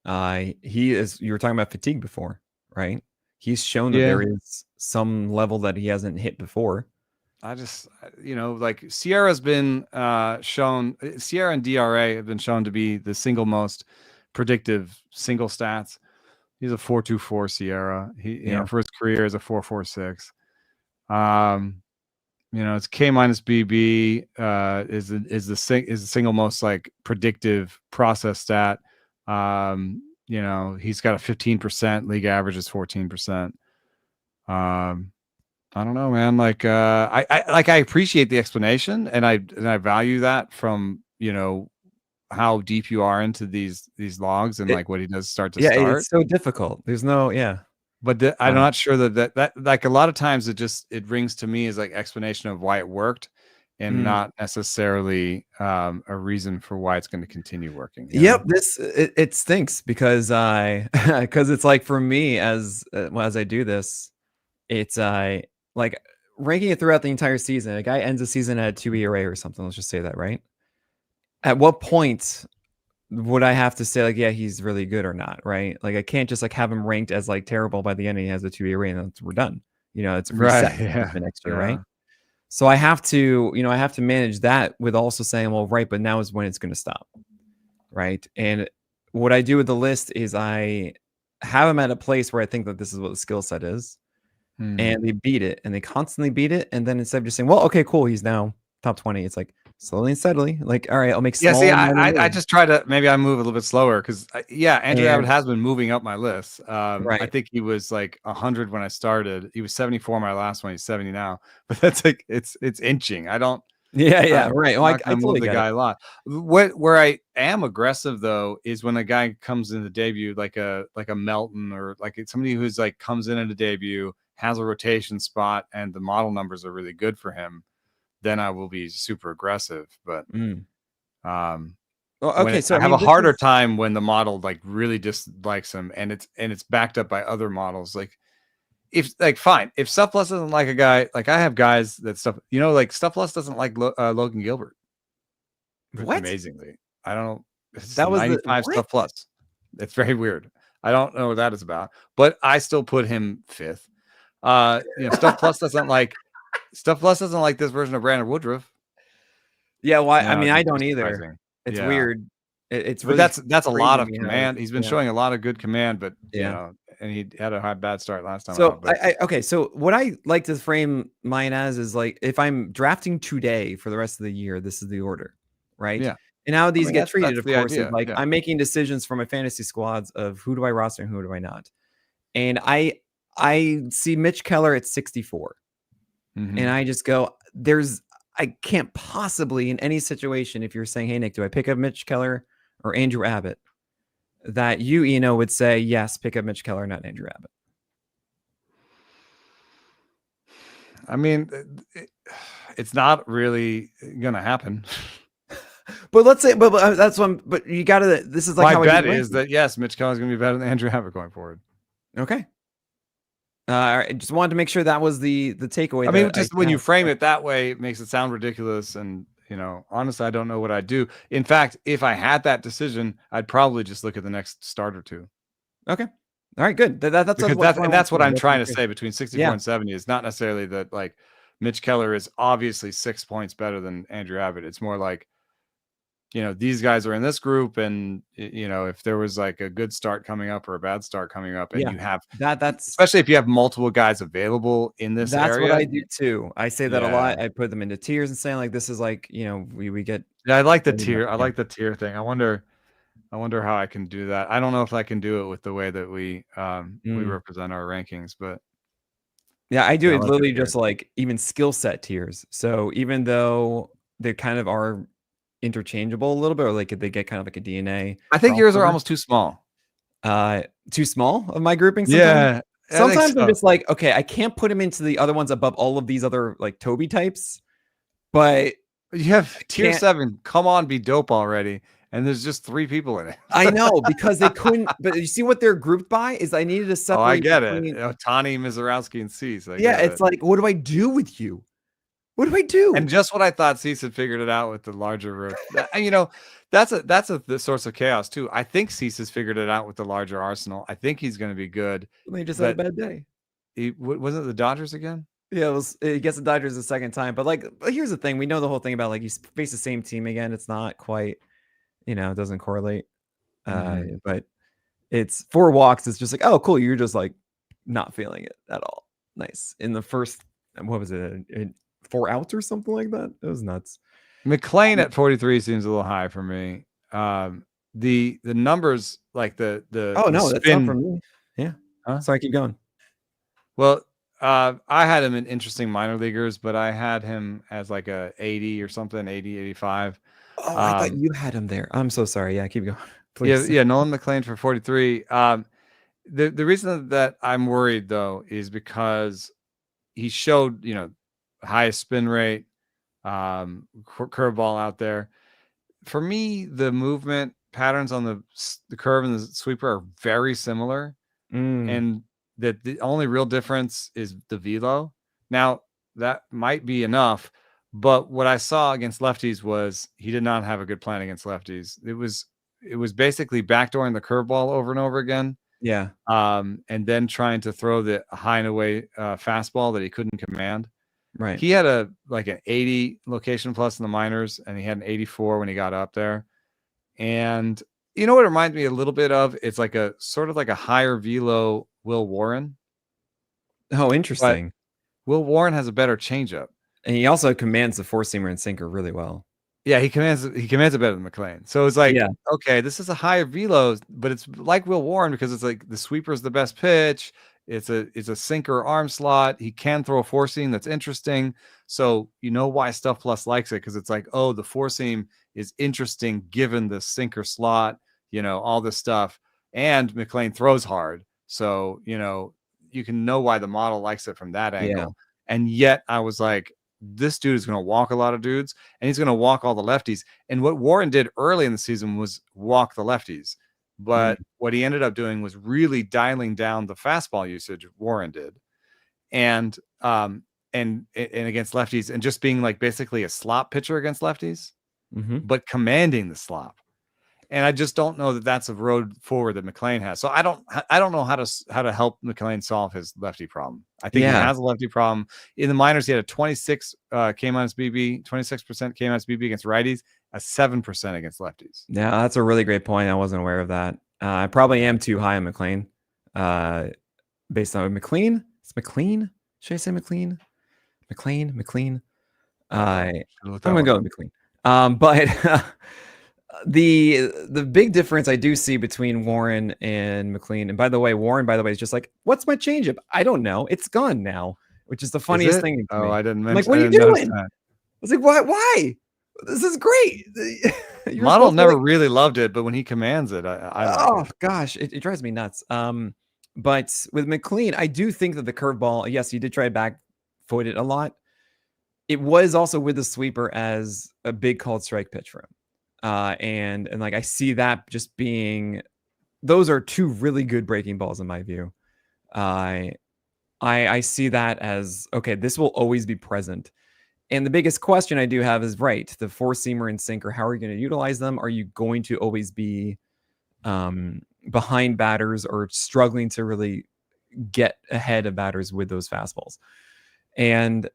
you were talking about fatigue before, right? he's shown that there is some level that he hasn't hit before. I just, like Sierra's been shown, Sierra and DRA have been shown to be the single most predictive single stats. He's a 4.24 Sierra. He, for his career is a 4.46. It's K minus BB is the single most like predictive process stat. He's got a 15%, league average is 14%. I don't know, man. Like, I appreciate the explanation, and I value that from how deep you are into these logs and like what he does start to start. It's so difficult. There's no but I'm not sure that like a lot of times it rings to me as like explanation of why it worked, and not necessarily a reason for why it's going to continue working. Yep, it stinks because it's like for me as I do this, it's like ranking it throughout the entire season. A guy ends the season at 2 ERA or something. Let's just say that, right? At what point would I have to say like, yeah, he's really good or not, right? Like I can't just like have him ranked as like terrible by the end and he has a 2 ERA and we're done. It's reset for next year, right? So I have to, manage that with also saying, well, right, but now is when it's going to stop, right? And what I do with the list is I have him at a place where I think that this is what the skill set is. And they beat it, and they constantly beat it. And then instead of just saying, well, okay, cool, he's now top 20, it's like slowly and steadily, like, all right, I'll make small. I just try to, maybe I move a little bit slower because Andrew Abbott has been moving up my list. Right. I think he was like 100 when I started. He was 74 my last one. He's 70 now, but that's like it's inching. I don't. Right. Well, I totally move the guy a lot. Where I am aggressive though is when a guy comes in the debut, like a Melton or like somebody who's like comes in at a debut, has a rotation spot, and the model numbers are really good for him, then I will be super aggressive. But so I have a harder time when the model like really dislikes him, and it's backed up by other models. Like if Stuff Plus doesn't like a guy, like I have guys that like Stuff Plus doesn't like Logan Gilbert. What? Amazingly, I don't know. That was 95 Stuff Plus. It's very weird. I don't know what that is about, but I still put him 5th. Stuff Plus doesn't like this version of Brandon Woodruff. Yeah, well, I mean, I don't either. Surprising. It's weird. It's really that's a lot of command. He's been showing a lot of good command, but and he had a bad start last time. So so what I like to frame mine as is like if I'm drafting today for the rest of the year, this is the order, right? Yeah. And how these get treated, of course, is like I'm making decisions for my fantasy squads of who do I roster and who do I not. And I see Mitch Keller at 64. And I just go, I can't possibly in any situation, if you're saying, hey, Nick, do I pick up Mitch Keller or Andrew Abbott? That you, would say, yes, pick up Mitch Keller, not Andrew Abbott. I mean, it's not really going to happen. But let's say, but that's one, but you got to, this is like my bet is that, yes, Mitch Keller is going to be better than Andrew Abbott going forward. Okay. I just wanted to make sure that was the takeaway. I mean, just when you frame it that way, it makes it sound ridiculous. And, honestly, I don't know what I'd do. In fact, if I had that decision, I'd probably just look at the next start or two. Okay. All right, good. That's what I'm trying to say between 64 and 70 is not necessarily that like Mitch Keller is obviously 6 points better than Andrew Abbott. It's more like, these guys are in this group, and if there was like a good start coming up or a bad start coming up, and you have that's especially if you have multiple guys available in this area. That's what I do too. I say that a lot. I put them into tiers and saying like this is like we get. Yeah, I like the tier. I like the tier thing. I wonder how I can do that. I don't know if I can do it with the way that we represent our rankings, but yeah, I do it literally just like even skill set tiers. So even though they kind of are interchangeable a little bit, or like they get kind of like a DNA. I think yours are almost too small. Too small of my grouping. Sometimes I'm just like, okay, I can't put him into the other ones above all of these other like Toby types, but you have tier 7. Come on, be dope already. And there's just 3 people in it. I know, because they couldn't. But you see what they're grouped by is I needed to separate. Oh, I get it. Tani, Mizorowski, and Cease. It's like, what do I do with you? What do I do? And just what I thought Cease had figured it out with the larger room. That's the source of chaos too. I think Cease has figured it out with the larger arsenal. I think he's going to be good. They just had a bad day. wasn't it the Dodgers again? Yeah, it gets the Dodgers the second time. But here's the thing: we know the whole thing about you face the same team again. It's not quite, it doesn't correlate. But it's 4 walks. It's just oh, cool. You're just not feeling it at all. Nice. In the first, what was it? 4 outs or something like that. It was nuts. McLean at 43 seems a little high for me. The numbers the oh no, spin, that's not for me. Yeah. Huh? Sorry, keep going. Well, I had him in interesting minor leaguers, but I had him as a 80 or something, 80, 85. Oh, I thought you had him there. I'm so sorry. Yeah, keep going. Please. Yeah, Nolan McLean for 43. The reason that I'm worried though is because he showed, highest spin rate, curveball out there. For me, the movement patterns on the curve and the sweeper are very similar, and that the only real difference is the velo. Now, that might be enough, but what I saw against lefties was he did not have a good plan against lefties. It was basically backdooring the curveball over and over again. Yeah. And then trying to throw the high and away fastball that he couldn't command. Right. He had an 80 location plus in the minors, and he had an 84 when he got up there. And you know what it reminds me a little bit of? It's a sort of a higher velo Will Warren. Oh, interesting. But Will Warren has a better changeup, and he also commands the 4-seamer and sinker really well. Yeah, he commands it better than McLean. So it's okay, this is a higher velo, but it's like Will Warren because it's the sweeper is the best pitch. It's a sinker arm slot. He can throw a 4-seam that's interesting. So you know why Stuff Plus likes it, because it's the 4-seam is interesting given the sinker slot, all this stuff. And McLean throws hard. So, you can know why the model likes it from that angle. Yeah. And yet I was this dude is going to walk a lot of dudes, and he's going to walk all the lefties. And what Warren did early in the season was walk the lefties. But what he ended up doing was really dialing down the fastball usage. Warren did, and against lefties, and just being basically a slop pitcher against lefties, but commanding the slop. And I just don't know that that's a road forward that McLean has. So I don't know how to help McLean solve his lefty problem. I think he has a lefty problem. In the minors, he had a 26 K minus BB, 26% K minus BB against righties, a 7% against lefties. Yeah, that's a really great point. I wasn't aware of that. I probably am too high on McLean. Based on McLean, it's McLean. Should I say McLean? McLean. I'm gonna go with McLean. But the big difference I do see between Warren and McLean, and by the way, Warren, is just what's my changeup? I don't know. It's gone now, which is the funniest thing. Oh, I didn't mention. What are you doing? I was why? This is great. Model never really loved it, but when he commands it, gosh, it drives me nuts. But with McLean, I do think that the curveball, yes, he did try back foot it a lot. It was also with the sweeper as a big called strike pitch for him. And I see that just being, those are 2 really good breaking balls in my view. I see that as, okay, this will always be present. And the biggest question I do have is, right, the 4-seamer and sinker, how are you going to utilize them? Are you going to always be behind batters or struggling to really get ahead of batters with those fastballs? And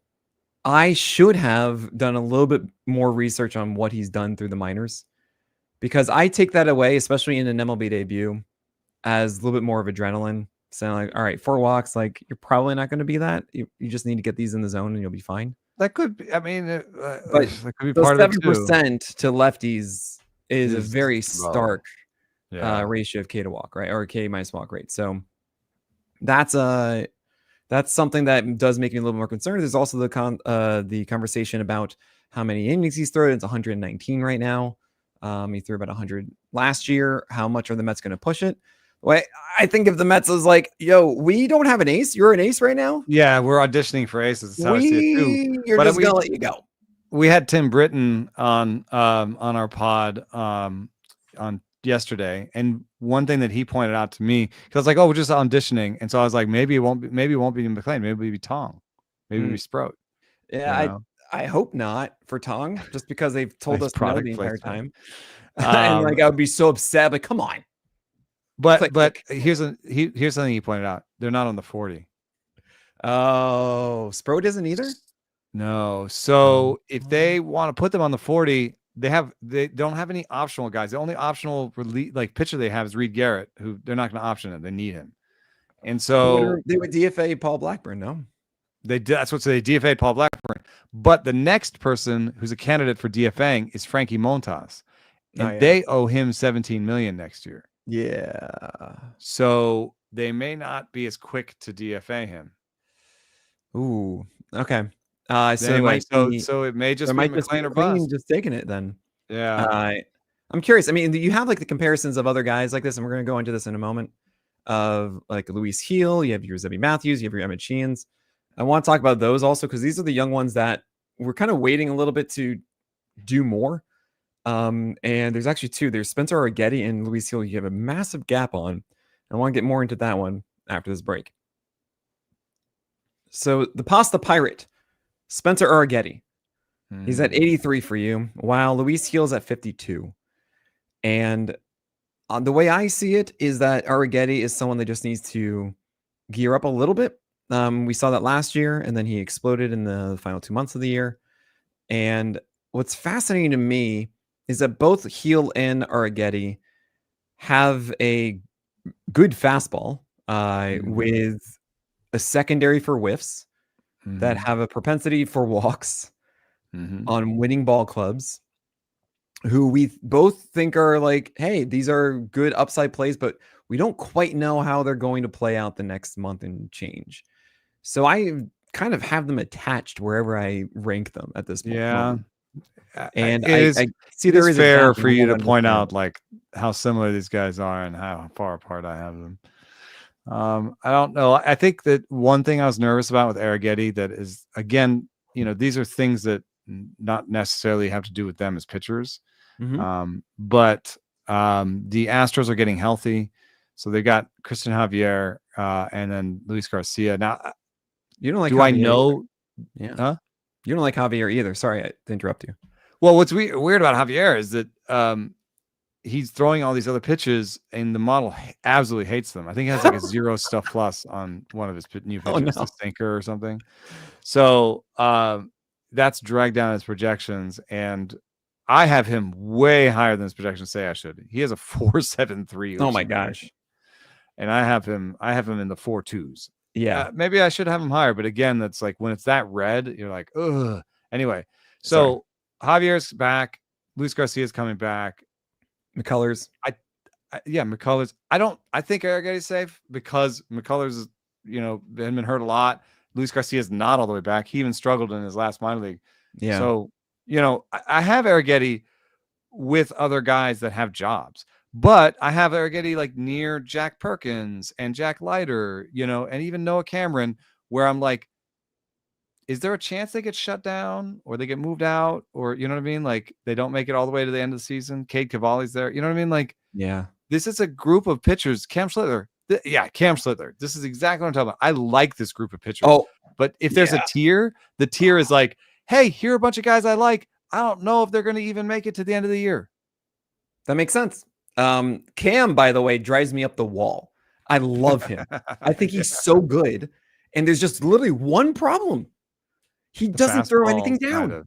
I should have done a little bit more research on what he's done through the minors, because I take that away, especially in an MLB debut, as a little bit more of adrenaline. Saying all right, 4 walks, you're probably not going to be that. You just need to get these in the zone and you'll be fine. That could be, I mean, but that could be part of it too. 7% to lefties is a very stark ratio of K to walk, right? Or K minus walk rate. So that's something that does make me a little more concerned. There's also the conversation about how many innings he's thrown. It's 119 right now. He threw about 100 last year. How much are the Mets going to push it? Well, I think if the Mets is yo, we don't have an ace. You're an ace right now. Yeah, we're auditioning for aces. You're just gonna let you go. We had Tim Britton on our pod on yesterday, and one thing that he pointed out to me, because I was we're just auditioning, and so I was maybe it won't be McLean, maybe it'll be Tong, maybe it'll be Sprout. Yeah, I hope not for Tong, just because they've told us no the entire time. And I would be so upset. Come on. But here's something he pointed out. They're not on the 40. Oh, Sproat isn't either? No. So if they want to put them on the 40, they don't have any optional guys. The only optional pitcher they have is Reed Garrett, who they're not going to option him. They need him. And so they would DFA Paul Blackburn, no? That's what they DFA'd Paul Blackburn. But the next person who's a candidate for DFAing is Frankie Montas. And they owe him $17 million next year. Yeah. So they may not be as quick to DFA him. Ooh. Okay. So anyway, so it may just be McLean or bust. Just taking it then. Yeah. I'm curious. I mean, you have like the comparisons of other guys like this, and we're going to go into this in a moment. Of like Luis Heel, you have your Zebby Matthews, you have your Emmett Sheehan's. I want to talk about those also because these are the young ones that we're kind of waiting a little bit to do more. And there's actually two. There's Spencer Arrighettii and Luis Heel. You have a massive gap on. I want to get more into that one after this break. So the Pasta Pirate, Spencer Arrighettii. He's at 83 for you, while Luis Heel's at 52. And the way I see it is that Arrighettii is someone that just needs to gear up a little bit. We saw that last year, and then he exploded in the final 2 months of the year. And what's fascinating to me is that both Heel and Arrighettii have a good fastball with a secondary for whiffs that have a propensity for walks on winning ball clubs, who we both think are like, hey, these are good upside plays, but we don't quite know how they're going to play out the next month and change. So I kind of have them attached wherever I rank them at this point. Yeah. And I see there is fair for you to point out like how similar these guys are and how far apart I have them. I don't know. I think that one thing I was nervous about with Arrighettii that is, again, these are things that not necessarily have to do with them as pitchers. But the Astros are getting healthy. So they got Christian Javier and then Luis Garcia. Now, you don't like Javier, I know? Yeah. Huh? You don't like Javier either. Sorry to interrupt you. Well, what's weird about Javier is that he's throwing all these other pitches and the model absolutely hates them. I think he has like a 0 stuff plus on one of his new pitches, a sinker or something. So that's dragged down his projections, and I have him way higher than his projections say I should. He has a 4.73. Oh my gosh. And I have him in the 4.2s. Yeah. Maybe I should have him higher, but again, that's like when it's that red, you're like, ugh. Anyway, so Javier's back. Luis Garcia's coming back. McCullers. McCullers. I think Arrighettie's safe because McCullers been hurt a lot. Luis Garcia's not all the way back. He even struggled in his last minor league. Yeah. So, I have Arrighettii with other guys that have jobs, but I have Arrighettii like near Jack Perkins and Jack Leiter, and even Noah Cameron, where I'm like, is there a chance they get shut down or they get moved out, or you know what I mean? Like they don't make it all the way to the end of the season. Cade Cavalli's there. You know what I mean? Like, yeah, this is a group of pitchers. Cam Schlittler. Cam Schlittler. This is exactly what I'm talking about. I like this group of pitchers. Oh, but if there's a tier, the tier is like, hey, here are a bunch of guys I like. I don't know if they're going to even make it to the end of the year. That makes sense. Cam, by the way, drives me up the wall. I love him. I think he's so good. And there's just literally one problem. He doesn't throw anything down. Kind of.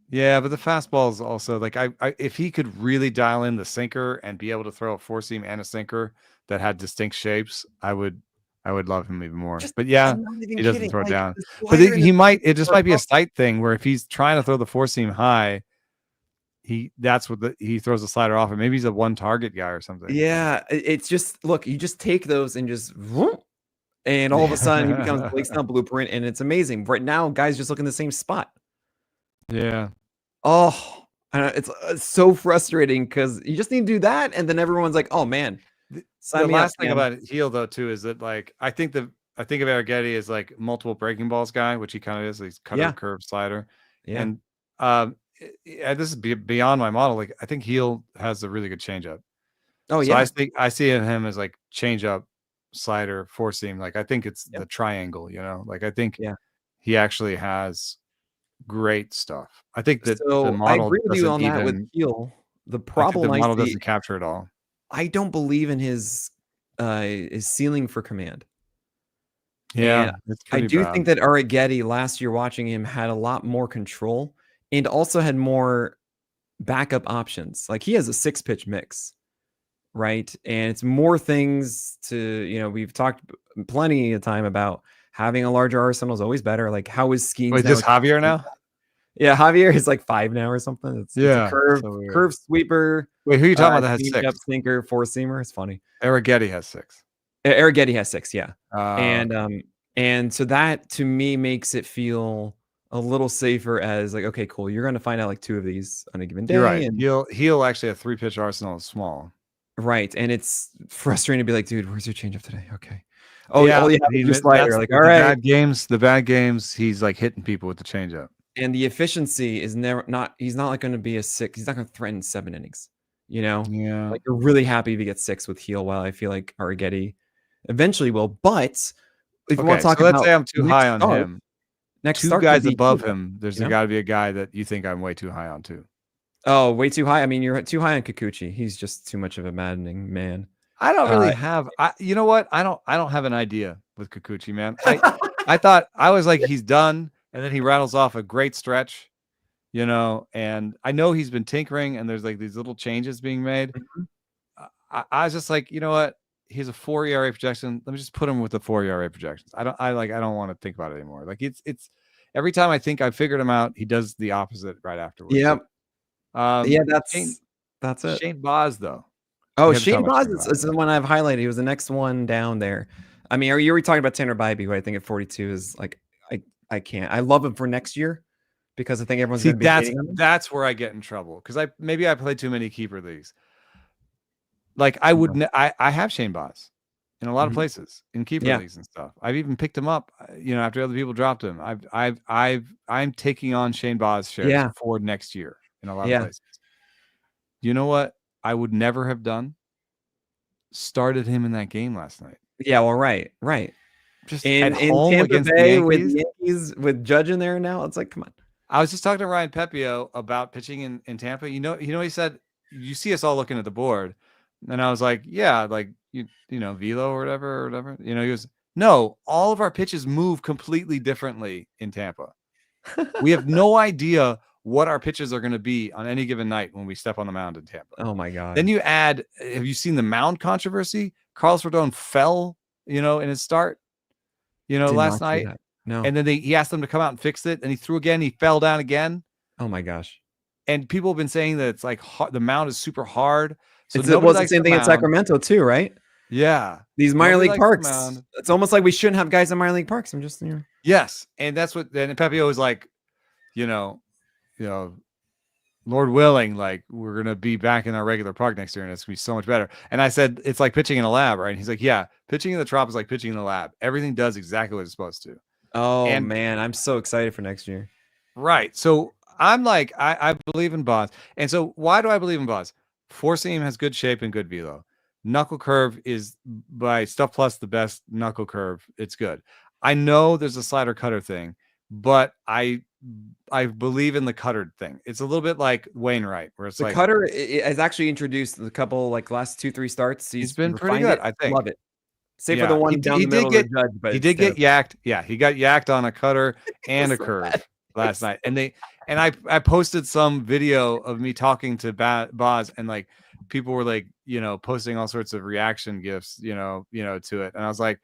Yeah, but the fastball is also like, I if he could really dial in the sinker and be able to throw a 4-seam and a sinker that had distinct shapes, I would love him even more. But yeah, he doesn't throw it down. But it just might be a sight thing where if he's trying to throw the 4-seam high, he throws the slider off, and maybe he's a one target guy or something. Yeah, it's just, look, you just take those and just and all of a sudden he becomes Blake Snell blueprint, and it's amazing. Right now, guys just look in the same spot. Yeah. Oh, it's so frustrating because you just need to do that, and then everyone's like, "Oh man." The last thing about Heel though too is that like I think of Arrighettii as like multiple breaking balls guy, which he kind of is. He's cutter, curve, slider, and this is beyond my model. Like I think Heel has a really good changeup. Oh yeah, so I see him as like changeup, slider, 4-seam. Like I think it's the triangle. Like I think he actually has great stuff. I think that the model I agree with you on that with Heel. The problem the model doesn't capture it all. I don't believe in his ceiling for command. Yeah, And I do think that Arrighettii last year watching him had a lot more control and also had more backup options. Like he has a 6-pitch mix, right? And it's more things to, we've talked plenty of time about having a larger arsenal is always better. Like how is Skeens Wait, now? this Javier now? Yeah, Javier is like 5 now or something. It's a curve sweeper. Wait, who are you talking about that has 6? Sinker, 4-seamer. It's funny. Arrighettii has 6. Arrighettii has 6, yeah. And so that to me makes it feel a little safer as like, okay, cool. You're going to find out like 2 of these on a given day. You're right. And he'll actually have 3-pitch arsenal is small. Right. And it's frustrating to be like, dude, where's your changeup today? Okay. Oh yeah. He's slider. Like, all right. The bad games, he's like hitting people with the changeup. And the efficiency is he's not like going to be a 6. He's not going to threaten 7 innings, Yeah. Like you're really happy if he gets 6 with Heel. While I feel like Arrighettii eventually will, but if you want to talk about, let's say I'm too high on him. Next 2 guys above him, there's got to be a guy that you think I'm way too high on too. Oh, way too high. I mean, you're too high on Kikuchi. He's just too much of a maddening man. I don't really have. You know what? I don't have an idea with Kikuchi, man. I thought I was like he's done, and then he rattles off a great stretch, And I know he's been tinkering, and there's like these little changes being made. Mm-hmm. I was just like, you know what? He's a 4 ERA projection. Let me just put him with the 4 ERA projections. I don't want to think about it anymore. Like it's every time I think I figured him out, he does the opposite right afterwards. Yeah. That's it. Shane Baz though. Oh, Shane Baz is the one I've highlighted. He was the next one down there. I mean, you were talking about Tanner Bybee, who I think at 42 is like I can't. I love him for next year because I think everyone's going to be that's where I get in trouble because I play too many keeper leagues. Like I would, I have Shane Baz in a lot of places in keeper leagues and stuff. I've even picked him up, after other people dropped him. I'm taking on Shane Baz shares for next year in a lot of places. You know what? I would never have done. Started him in that game last night. Yeah, well, right. Just in home Tampa against Bay the Yankees with Judge in there now. It's like, come on. I was just talking to Ryan Pepio about pitching in Tampa. He said, you see us all looking at the board. And I was like, yeah, like, velo or whatever. He goes, no, all of our pitches move completely differently in Tampa. We have no idea what our pitches are going to be on any given night when we step on the mound in Tampa. Oh my God. Then you add, have you seen the mound controversy? Carlos Rodon fell, in his start, last night. No. And then he asked them to come out and fix it. And he threw again. He fell down again. Oh my gosh. And people have been saying that it's like the mound is super hard. So it was the same thing in Sacramento too, right? Yeah. These minor league parks. It's almost like we shouldn't have guys in minor league parks. I'm just, Yes. And that's what, then Pepio was like, Lord willing, like we're going to be back in our regular park next year and it's going to be so much better. And I said, it's like pitching in a lab, right? And he's like, yeah, pitching in the Trop is like pitching in the lab. Everything does exactly what it's supposed to. Oh, man. I'm so excited for next year. Right. So I'm like, I believe in Baz. And so why do I believe in Baz? 4-seam has good shape and good velo. Knuckle curve is by Stuff Plus the best knuckle curve. It's good. I know there's a slider cutter thing, but I believe in the cutter thing. It's a little bit like Wainwright, where it's the cutter has actually introduced a couple like last 2-3 starts. He's been pretty good. I think. Love it. Save for the one down the middle of the Judge, but he did get yacked. Yeah, he got yacked on a cutter and a curve last night, and I posted some video of me talking to Baz, and like people were like, posting all sorts of reaction gifs, to it. And I was like,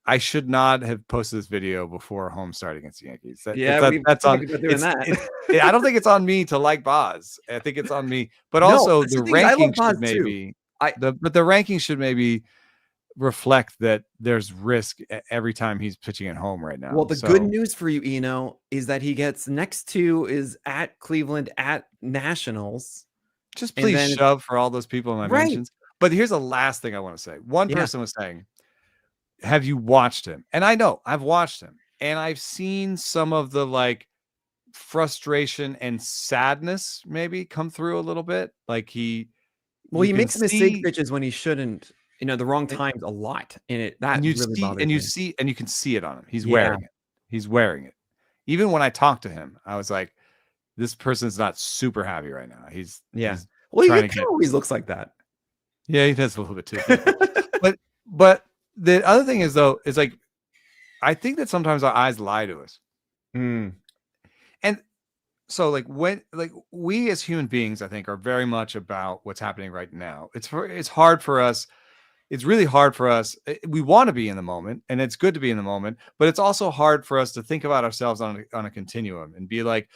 I should not have posted this video before home start against the Yankees. That's on. I don't think it's on me to like Baz. I think it's on me, but also the ranking should maybe. But the ranking should maybe reflect that there's risk every time he's pitching at home right now. Well, the good news for you, Eno, is that he gets next to is at Cleveland at Nationals. Just please shove for all those people in my mentions. But here's the last thing I want to say. One person was saying, have you watched him? And I know I've watched him and I've seen some of the like frustration and sadness maybe come through a little bit. Like he makes mistake pitches when he shouldn't. The wrong times a lot in it. That you really bothers me. You can see it on him. He's wearing it. He's wearing it. Even when I talked to him, I was like, this person's not super happy right now. He's well, he always looks like that. Yeah, he does a little bit too. but the other thing is though, is like I think that sometimes our eyes lie to us. Mm. And so like we as human beings, I think, are very much about what's happening right now. It's hard for us. It's really hard for us. We want to be in the moment, and it's good to be in the moment, but it's also hard for us to think about ourselves on a continuum and be like,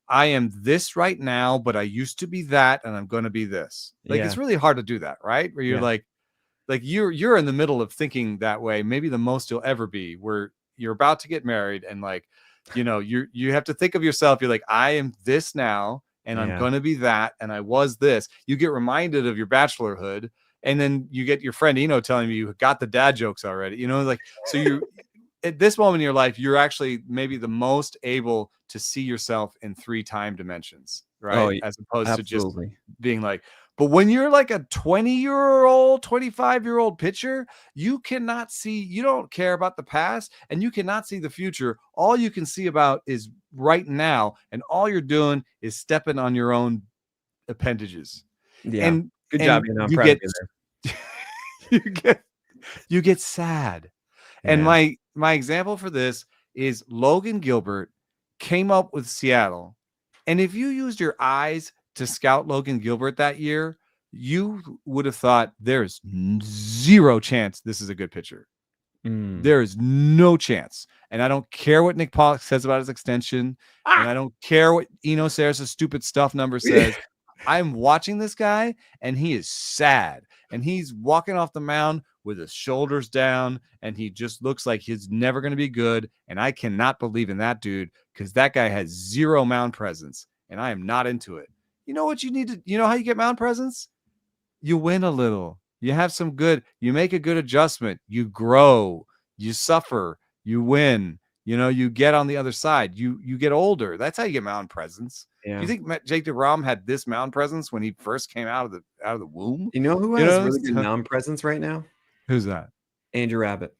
I am this right now, but I used to be that, and I'm going to be this. Like, it's really hard to do that, right? Where you're like you're in the middle of thinking that way, maybe the most you'll ever be, where you're about to get married, and like, you have to think of yourself. You're like, I am this now, and I'm going to be that, and I was this. You get reminded of your bachelorhood. And then you get your friend Eno telling you got the dad jokes already, like, so you at this moment in your life, you're actually maybe the most able to see yourself in 3 time dimensions, right? Oh, as opposed absolutely. to just being like, but when you're like a 20-year-old, 25-year-old pitcher, you cannot see, you don't care about the past, and you cannot see the future. All you can see about is right now, and all you're doing is stepping on your own appendages. Yeah. And good job, I'm proud of you there. you get sad. And my example for this is Logan Gilbert came up with Seattle. And if you used your eyes to scout Logan Gilbert that year, you would have thought there's 0 chance this is a good pitcher. There is no chance. And I don't care what Nick Pollack says about his extension. And I don't care what Eno Sarris' stupid stuff number says. I'm watching this guy, and he is sad, and he's walking off the mound with his shoulders down, and he just looks like he's never going to be good. And I cannot believe in that dude, because that guy has 0 mound presence, and I am not into it. You know what you need to, how you get mound presence? You win a little. You have some good, you make a good adjustment. You grow, you suffer, you win. You get on the other side. You get older. That's how you get mound presence. Yeah. Do you think Jake DeGrom had this mound presence when he first came out of the womb? You know who has really good mound presence right now? Who's that? Andrew Abbott.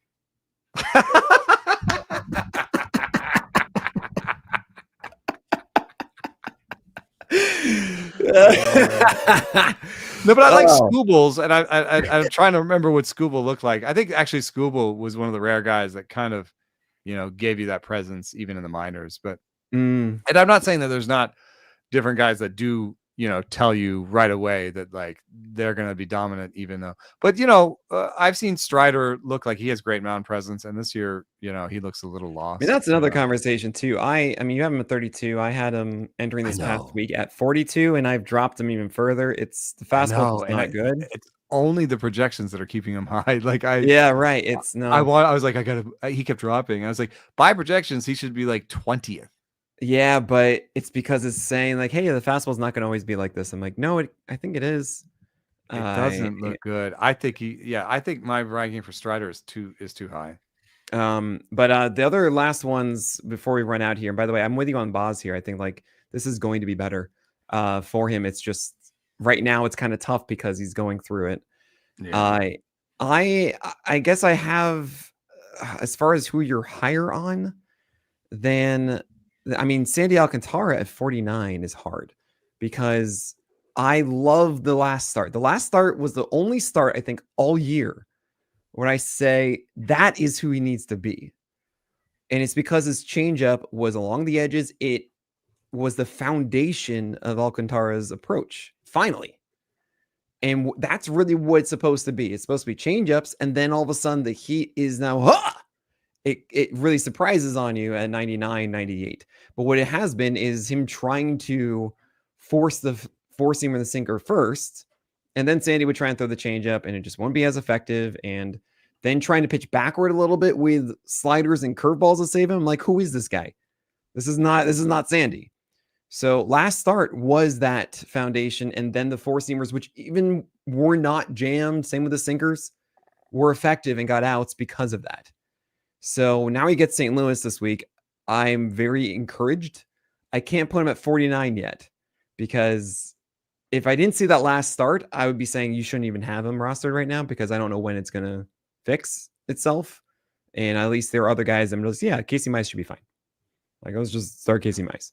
No, but I like Scoobles, and I'm trying to remember what Scooble looked like. I think actually Scooble was one of the rare guys that kind of, gave you that presence even in the minors. But and I'm not saying that there's not different guys that do, tell you right away that like they're going to be dominant, even though. But I've seen Strider look like he has great mound presence, and this year, he looks a little lost. I mean, that's another conversation too. I mean, you have him at 32. I had him entering this past week at 42, and I've dropped him even further. It's the fastball is not good. It's only the projections that are keeping him high. Like right. It's no. I was like, he kept dropping. I was like, by projections, he should be like 20th. Yeah, but it's because it's saying like, hey, the fastball's not going to always be like this. I'm like, no, I think it is. It doesn't look good. I think I think my ranking for Strider is too high. But the other last ones before we run out here, and by the way, I'm with you on Boz here. I think like this is going to be better for him. It's just right now it's kind of tough because he's going through it. Yeah. I guess I have as far as who you're higher on, then I mean Sandy Alcantara at 49 is hard because I love the last start. The last start was the only start I think all year when I say that is who he needs to be. And it's because his changeup was along the edges. It was the foundation of Alcantara's approach, finally. And that's really what it's supposed to be. It's supposed to be changeups, and then all of a sudden the heat is now, it really surprises on you at 99, 98. But what it has been is him trying to force the four-seamer and the sinker first, and then Sandy would try and throw the changeup, and it just won't be as effective. And then trying to pitch backward a little bit with sliders and curveballs to save him. I'm like, who is this guy? This is not Sandy. So last start was that foundation, and then the four-seamers, which even were not jammed, same with the sinkers, were effective and got outs because of that. So now he gets St. Louis this week. I'm very encouraged. I can't put him at 49 yet because if I didn't see that last start, I would be saying you shouldn't even have him rostered right now because I don't know when it's going to fix itself. And at least there are other guys that just, Casey Mize should be fine. Like, let's just start Casey Mize.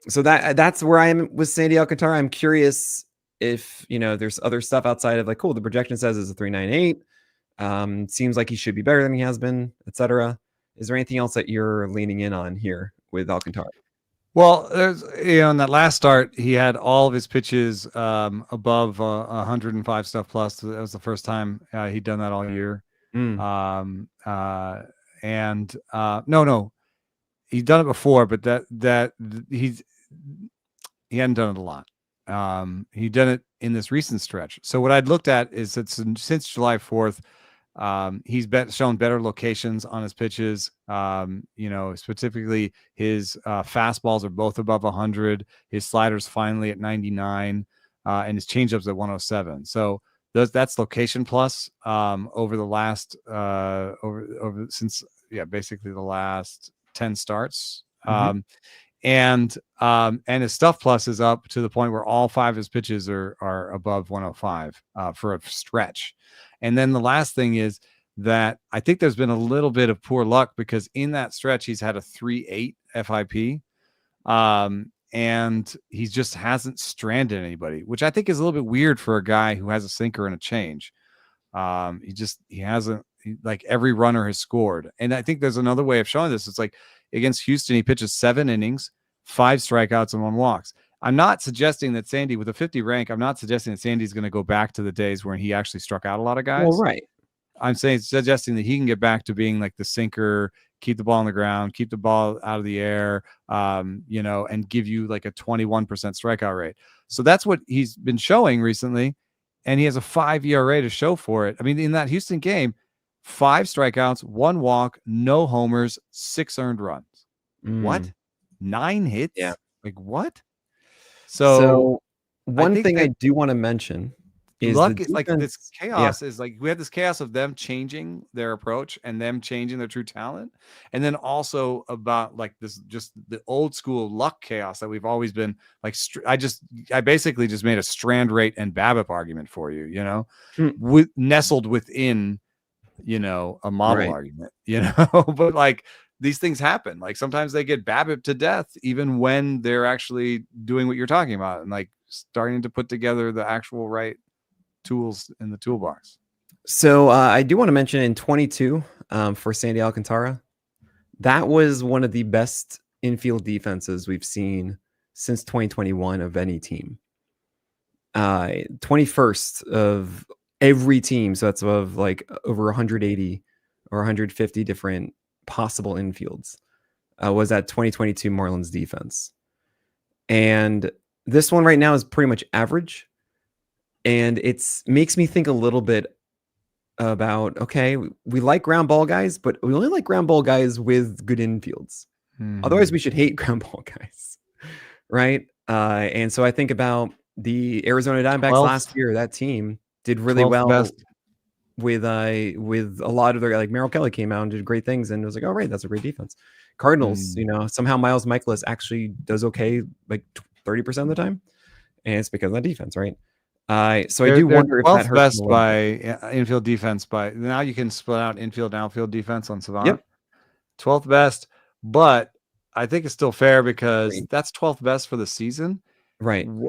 So that's where I am with Sandy Alcantara. I'm curious if, there's other stuff outside of like, cool, the projection says it's a 398. Seems like he should be better than he has been, etc. Is there anything else that you're leaning in on here with Alcantara? Well, there's in that last start, he had all of his pitches above 105 stuff plus. That was the first time he'd done that all year. No, he'd done it before, but he hadn't done it a lot. He'd done it in this recent stretch. So what I'd looked at is that since July 4th, he's shown better locations on his pitches. Specifically his fastballs are both above 100. His sliders finally at 99, and his changeups at 107. So that's location plus over the last basically the last 10 starts. And his stuff plus is up to the point where all 5 of his pitches are above 105 for a stretch. And then the last thing is that I think there's been a little bit of poor luck because in that stretch he's had a 3.8 FIP, and he just hasn't stranded anybody, which I think is a little bit weird for a guy who has a sinker and a change. He hasn't, like, every runner has scored. And I think there's another way of showing this. It's like against Houston, he pitches 7 innings, 5 strikeouts and 1 walks. I'm not suggesting that Sandy, with a 50 rank, I'm not suggesting that Sandy's going to go back to the days when he actually struck out a lot of guys. Well, right. I'm suggesting that he can get back to being like the sinker, keep the ball on the ground, keep the ball out of the air, and give you like a 21% strikeout rate. So that's what he's been showing recently. And he has a 5 ERA to show for it. I mean, in that Houston game, 5 strikeouts, 1 walk, no homers, 6 earned runs. What? 9 hits? Yeah. Like, what? So one thing I do want to mention is luck is like this chaos is like we have this chaos of them changing their approach and them changing their true talent. And then also about like this, just the old school luck chaos that we've always been like. I basically just made a strand rate and BABIP argument for you, nestled within, a model argument, but like, these things happen. Like sometimes they get BABIP to death, even when they're actually doing what you're talking about and like starting to put together the actual right tools in the toolbox. So I do want to mention in 22 for Sandy Alcantara, that was one of the best infield defenses we've seen since 2021 of any team. 21st of every team. So that's of like over 180 or 150 different possible infields was that 2022 Marlins defense. And this one right now is pretty much average. And it's makes me think a little bit about, okay, we like ground ball guys, but we only like ground ball guys with good infields. Otherwise we should hate ground ball guys. Right. And so I think about the Arizona Diamondbacks last year. That team did really well with a lot of their, like, Merrill Kelly came out and did great things, and it was like, oh right, that's a great defense. Cardinals, somehow Miles Michaelis actually does okay like 30% of the time, and it's because of that defense, right? So I do wonder if that hurts best by infield defense. By now you can split out infield and outfield defense on Savant. Yep. 12th best, but I think it's still fair because that's 12th best for the season, right? Who?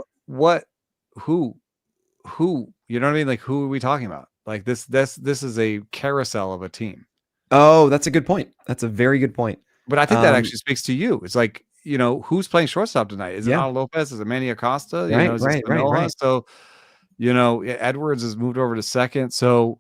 You know what I mean? Like, who are we talking about? Like this is a carousel of a team. Oh, that's a good point. That's a very good point. But I think that actually speaks to you. It's like, who's playing shortstop tonight? Is it Otto Lopez? Is it Manny Acosta? Right. So, Edwards has moved over to second. So,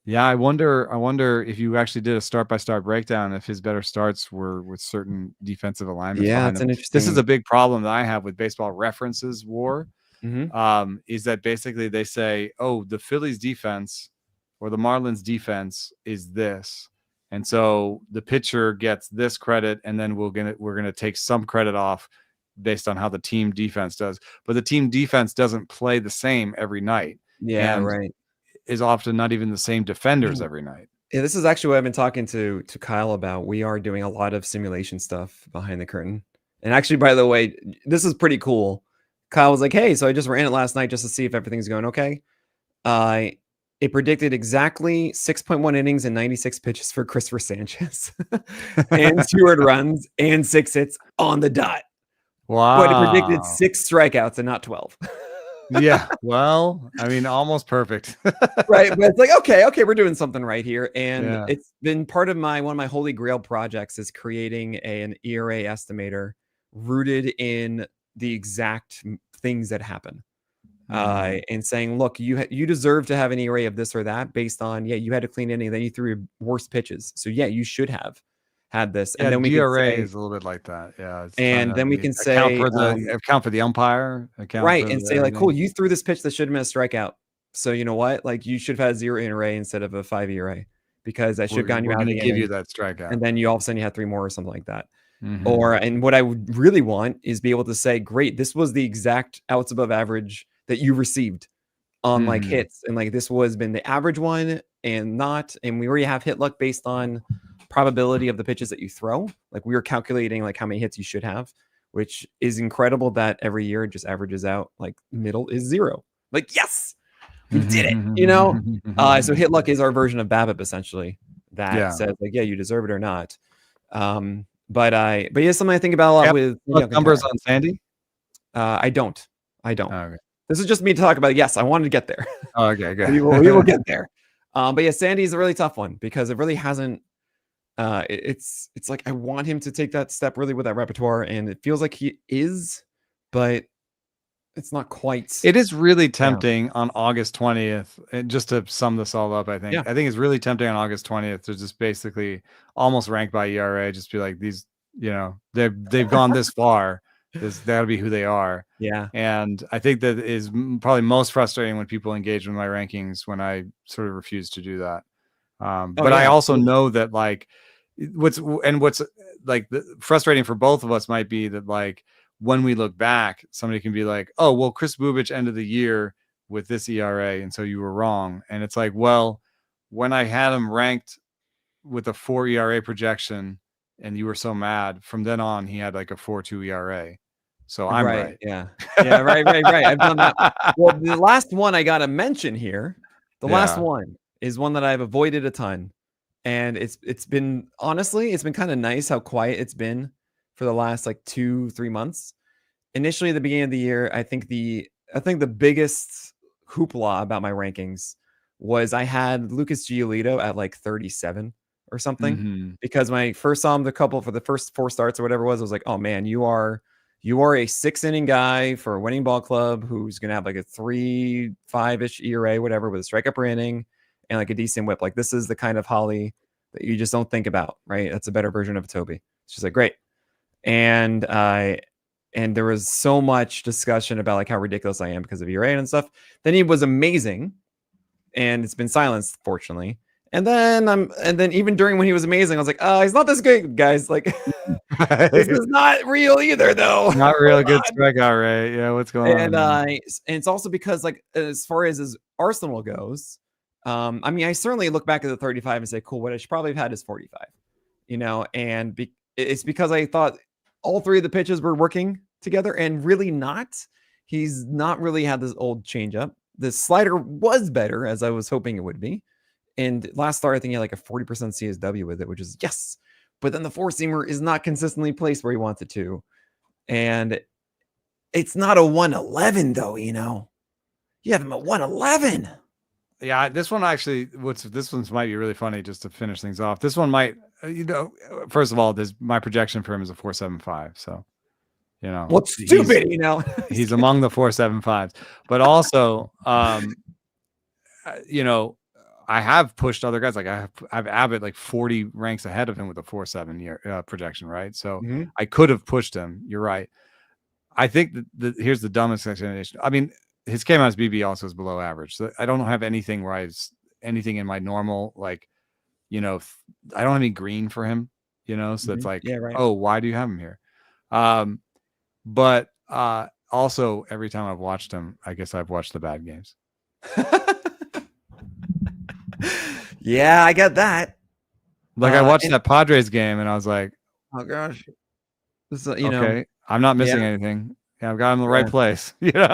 yeah, I wonder if you actually did a start-by-start breakdown, if his better starts were with certain defensive alignments. Yeah, it's an interesting. This is a big problem that I have with Baseball References war. Is that basically they say, oh, the Phillies defense or the Marlins defense is this, and so the pitcher gets this credit, and then we're gonna take some credit off based on how the team defense does. But the team defense doesn't play the same every night. Yeah, right. Is often not even the same defenders every night. Yeah, this is actually what I've been talking to Kyle about. We are doing a lot of simulation stuff behind the curtain, and actually, by the way, this is pretty cool. Kyle was like, hey, so I just ran it last night just to see if everything's going okay. It predicted exactly 6.1 innings and 96 pitches for Christopher Sanchez and 2 earned runs and 6 hits on the dot. Wow. But it predicted 6 strikeouts and not 12. Yeah. Well, I mean, almost perfect. Right. But it's like, okay, we're doing something right here. And it's been part of one of my holy grail projects is creating an ERA estimator rooted in the exact things that happen. And saying, look, you deserve to have an ERA of this or that based on, you had a clean inning, then you threw your worst pitches. So you should have had this. Yeah, and then we DRA can say, is a little bit like that. Yeah. and then we can account say, for the umpire, right. And say like, cool, you threw this pitch that should have been a strikeout. So you know what? Like you should have had 0 ERA instead of a 5 ERA because that should have gotten you out of the give you that strikeout. And then all of a sudden you had 3 more or something like that. And what I would really want is be able to say, great, this was the exact outs above average that you received on like hits. And like this was been the average one and we already have hit luck based on probability of the pitches that you throw. Like we were calculating like how many hits you should have, which is incredible that every year it just averages out like middle is 0. Like, yes, we did it, so hit luck is our version of BABIP essentially that says like, you deserve it or not. But something I think about a lot with numbers on Sandy. I don't. Oh, okay. This is just me to talk about. Yes, I wanted to get there. Oh, okay, good. we will get there. But Sandy is a really tough one because it really hasn't. It's like I want him to take that step really with that repertoire, and it feels like he is, but it's not quite. It is really tempting on August 20th. And just to sum this all up, I think it's really tempting on August 20th to just basically almost rank by ERA. Just be like these, they've gone this far. That'll be who they are. Yeah. And I think that is probably most frustrating when people engage with my rankings when I sort of refuse to do that. I also know that like what's like frustrating for both of us might be that like when we look back, somebody can be like, oh, well, Chris Bubic ended the year with this ERA. And so you were wrong. And it's like, well, when I had him ranked with a 4 ERA projection, and you were so mad, from then on, he had like a 4.2 ERA. So I'm right. Yeah. Right. I've done that. Well, the last one I got to mention here, last one is one that I've avoided a ton. And it's been, honestly, it's been kind of nice how quiet it's been for the last like 2-3 months. Initially at the beginning of the year, I think the biggest hoopla about my rankings was I had Lucas Giolito at like 37 or something, because when I first saw him for the first 4 starts or whatever it was, I was like, oh man, you are a 6-inning guy for a winning ball club who's going to have like a 3.5-ish ERA, whatever, with a strikeout per inning and like a decent whip. Like this is the kind of Holly that you just don't think about, right? That's a better version of a Toby. It's just like, great. And there was so much discussion about like how ridiculous I am because of ERA and stuff. Then he was amazing and it's been silenced, fortunately. And then even during when he was amazing, I was like, oh, he's not this good, guys. Like, this is not real either, though. Not real good strikeout rate. Yeah, what's going on? And it's also because, like, as far as his arsenal goes, I mean, I certainly look back at the 35 and say, cool, what I should probably have had is 45, and it's because I thought all 3 of the pitches were working together and really not. He's not really had this old changeup. The slider was better, as I was hoping it would be. And last start, I think he had like a 40% CSW with it, which is yes. But then the 4-seamer is not consistently placed where he wants it to. And it's not a 111, though, You have him at 111. Yeah, this one actually, this one might be really funny just to finish things off. This one might, first of all, my projection for him is a 4.75. So, what's stupid, he's among the 4.75s. But also, I have pushed other guys. Like I have Abbott like 40 ranks ahead of him with a 4.7 year projection, right? So I could have pushed him. You're right. I think that here's the dumbest explanation. I mean, his K-minus BB also is below average. So I don't have anything where anything in my normal, like, I don't have any green for him, so it's like, oh, why do you have him here? But also every time I've watched him, I guess I've watched the bad games. Yeah, I get that. Like I watched that Padres game and I was like, oh gosh, this is, okay, I'm not missing anything. Yeah, I've got him in the right place. He has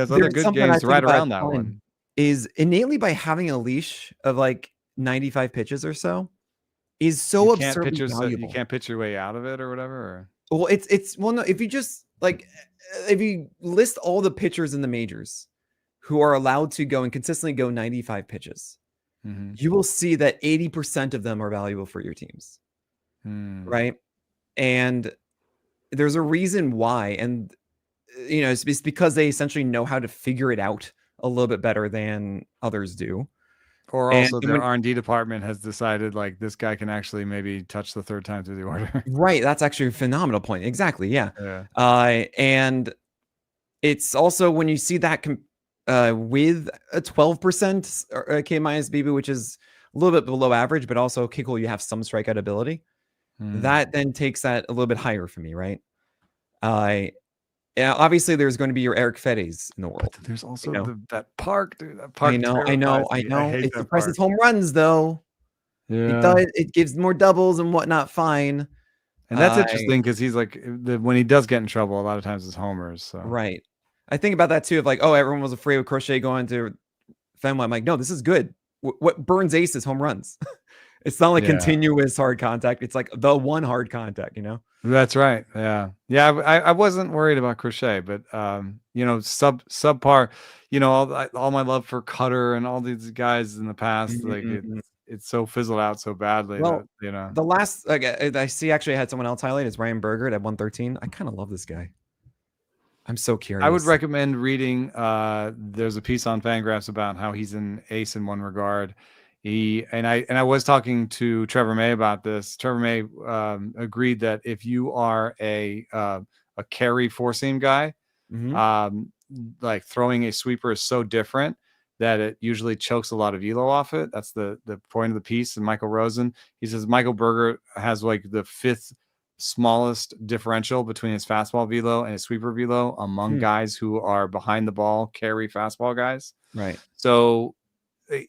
other good games right around that one. Is innately by having a leash of like 95 pitches or so is so absurdly valuable. You can't pitch your way out of it or whatever. Well, no, if you just like, if you list all the pitchers in the majors who are allowed to go and consistently go 95 pitches, you will see that 80% of them are valuable for your teams. Right. And there's a reason why. And, it's because they essentially know how to figure it out a little bit better than others do. Or also their R&D department has decided like this guy can actually maybe touch the third time through the order. Right. That's actually a phenomenal point. Exactly. Yeah. And it's also when you see that with a 12% K minus BB, which is a little bit below average, but also okay, cool. You have some strikeout ability. That then takes that a little bit higher for me. Right. Yeah, obviously there's going to be your Eric Feddes in the world. But there's also that park, dude. That park. I know. It suppresses home runs though. Yeah. It gives more doubles and whatnot. Fine. And that's interesting because he's like when he does get in trouble, a lot of times it's homers. So. Right. I think about that too. Of like, oh, everyone was afraid of Crochet going to Fenway. I'm like, no, this is good. What burns ace is home runs. It's not like continuous hard contact. It's like the one hard contact, That's right. Yeah. I wasn't worried about Crochet, but subpar. All my love for Cutter and all these guys in the past, like it's so fizzled out so badly. Well, the last I see actually I had someone else highlight is Ryan Bergert at 113. I kind of love this guy. I'm so curious. I would recommend reading. There's a piece on Fangraphs about how he's an ace in one regard. I was talking to Trevor May about this. Trevor May agreed that if you are a carry four seam guy, like throwing a sweeper is so different that it usually chokes a lot of velo off it. That's the point of the piece. And Michael Rosen, he says Michael Berger has like the fifth smallest differential between his fastball velo and his sweeper velo among guys who are behind the ball carry fastball guys. Right. So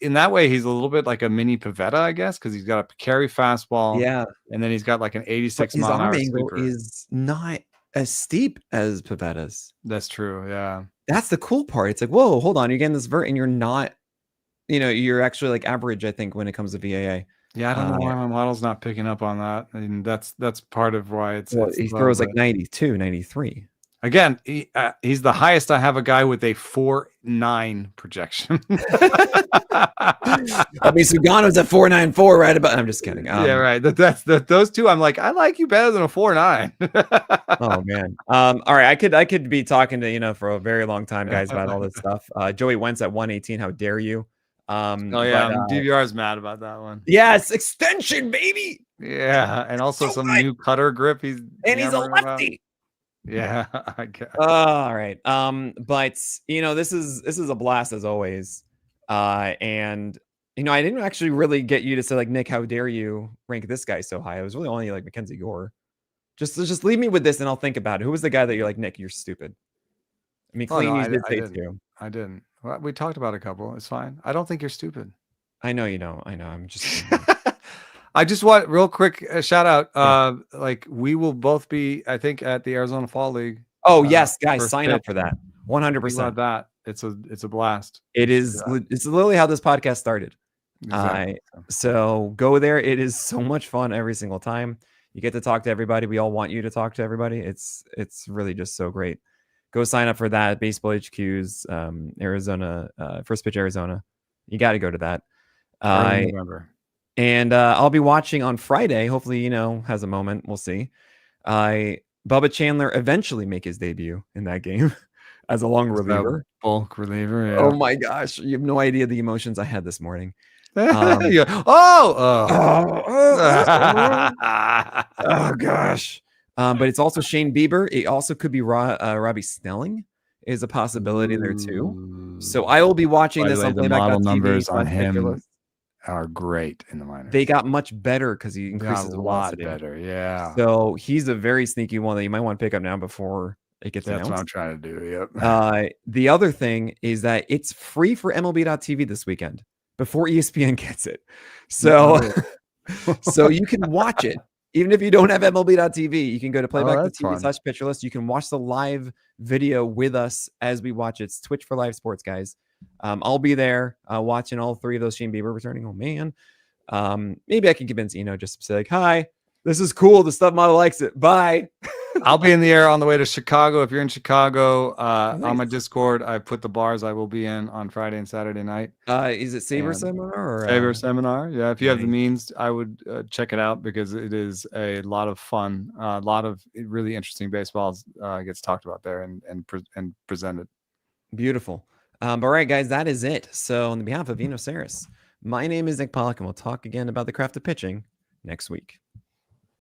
in that way, he's a little bit like a mini Pivetta, I guess, because he's got a carry fastball. Yeah. And then he's got like an 86 mile an hour sweeper. Is not as steep as Pivetta's. That's true. Yeah. That's the cool part. It's like, whoa, hold on. You're getting this vert and you're not, you're actually like average, I think, when it comes to VAA. Yeah. I don't know why my model's not picking up on that. I mean, that's part of why it's he throws like 92, 93. Again, he's the highest. I have a guy with a 4.9 projection. I mean, Sugano's at 4.94, right? I'm just kidding. Yeah, right. Those two. I'm like, I like you better than a 4.9. Oh man. All right. I could be talking to for a very long time, guys, about all this stuff. Joey Wentz at 118. How dare you? DVR is mad about that one. Yes, extension, baby. Yeah, and also some new cutter grip. He's a lefty. About. Yeah, I guess. All right. But this is a blast as always. And I didn't actually really get you to say like, Nick, how dare you rank this guy so high? I was really only like MacKenzie Gore. Just leave me with this and I'll think about it. Who was the guy that you're like, Nick, you're stupid? I mean, I didn't. Well, we talked about a couple. It's fine. I don't think you're stupid. I know you don't. I know. I'm just. I just want real quick shout out. Like we will both be, I think, at the Arizona Fall League. Oh yes, guys, sign up for that. 100%. That it's a blast. It is. It's literally how this podcast started. Exactly. So go there. It is so much fun every single time. You get to talk to everybody. We all want you to talk to everybody. It's really just so great. Go sign up for that. Baseball HQ's Arizona, First Pitch Arizona. You got to go to that. I remember. And I'll be watching on Friday. Hopefully, has a moment. We'll see. Bubba Chandler eventually make his debut in that game as a long reliever. Bulk reliever. Yeah. Oh my gosh. You have no idea the emotions I had this morning. Oh gosh. But it's also Shane Bieber. It also could be Robbie Snelling is a possibility there too. So I will be watching this on Playback. Model numbers on him are great in the minors. They got much better because he increases a lot better. Yeah. So he's a very sneaky one that you might want to pick up now before it gets announced. That's what I'm trying to do. Yep. The other thing is that it's free for MLB.TV this weekend before ESPN gets it. So, so you can watch it. Even if you don't have MLB.TV, you can go to playback.tv/pitcherlist. You can watch the live video with us as we watch it. It's Twitch for Live Sports, guys. I'll be there watching all three of those Shane Bieber returning. Oh man, maybe I can convince Eno just to say like, hi. This is cool. The stuff model likes it. Bye. I'll be in the air on the way to Chicago. If you're in Chicago, on my Discord, I put the bars I will be in on Friday and Saturday night. Is it Saber Seminar? Or, Saber Seminar. Yeah, if you have the means, I would check it out because it is a lot of fun. A lot of really interesting baseball gets talked about there and presented. Beautiful. All right, guys, that is it. So on behalf of Eno Sarris, my name is Nick Pollack, and we'll talk again about the craft of pitching next week.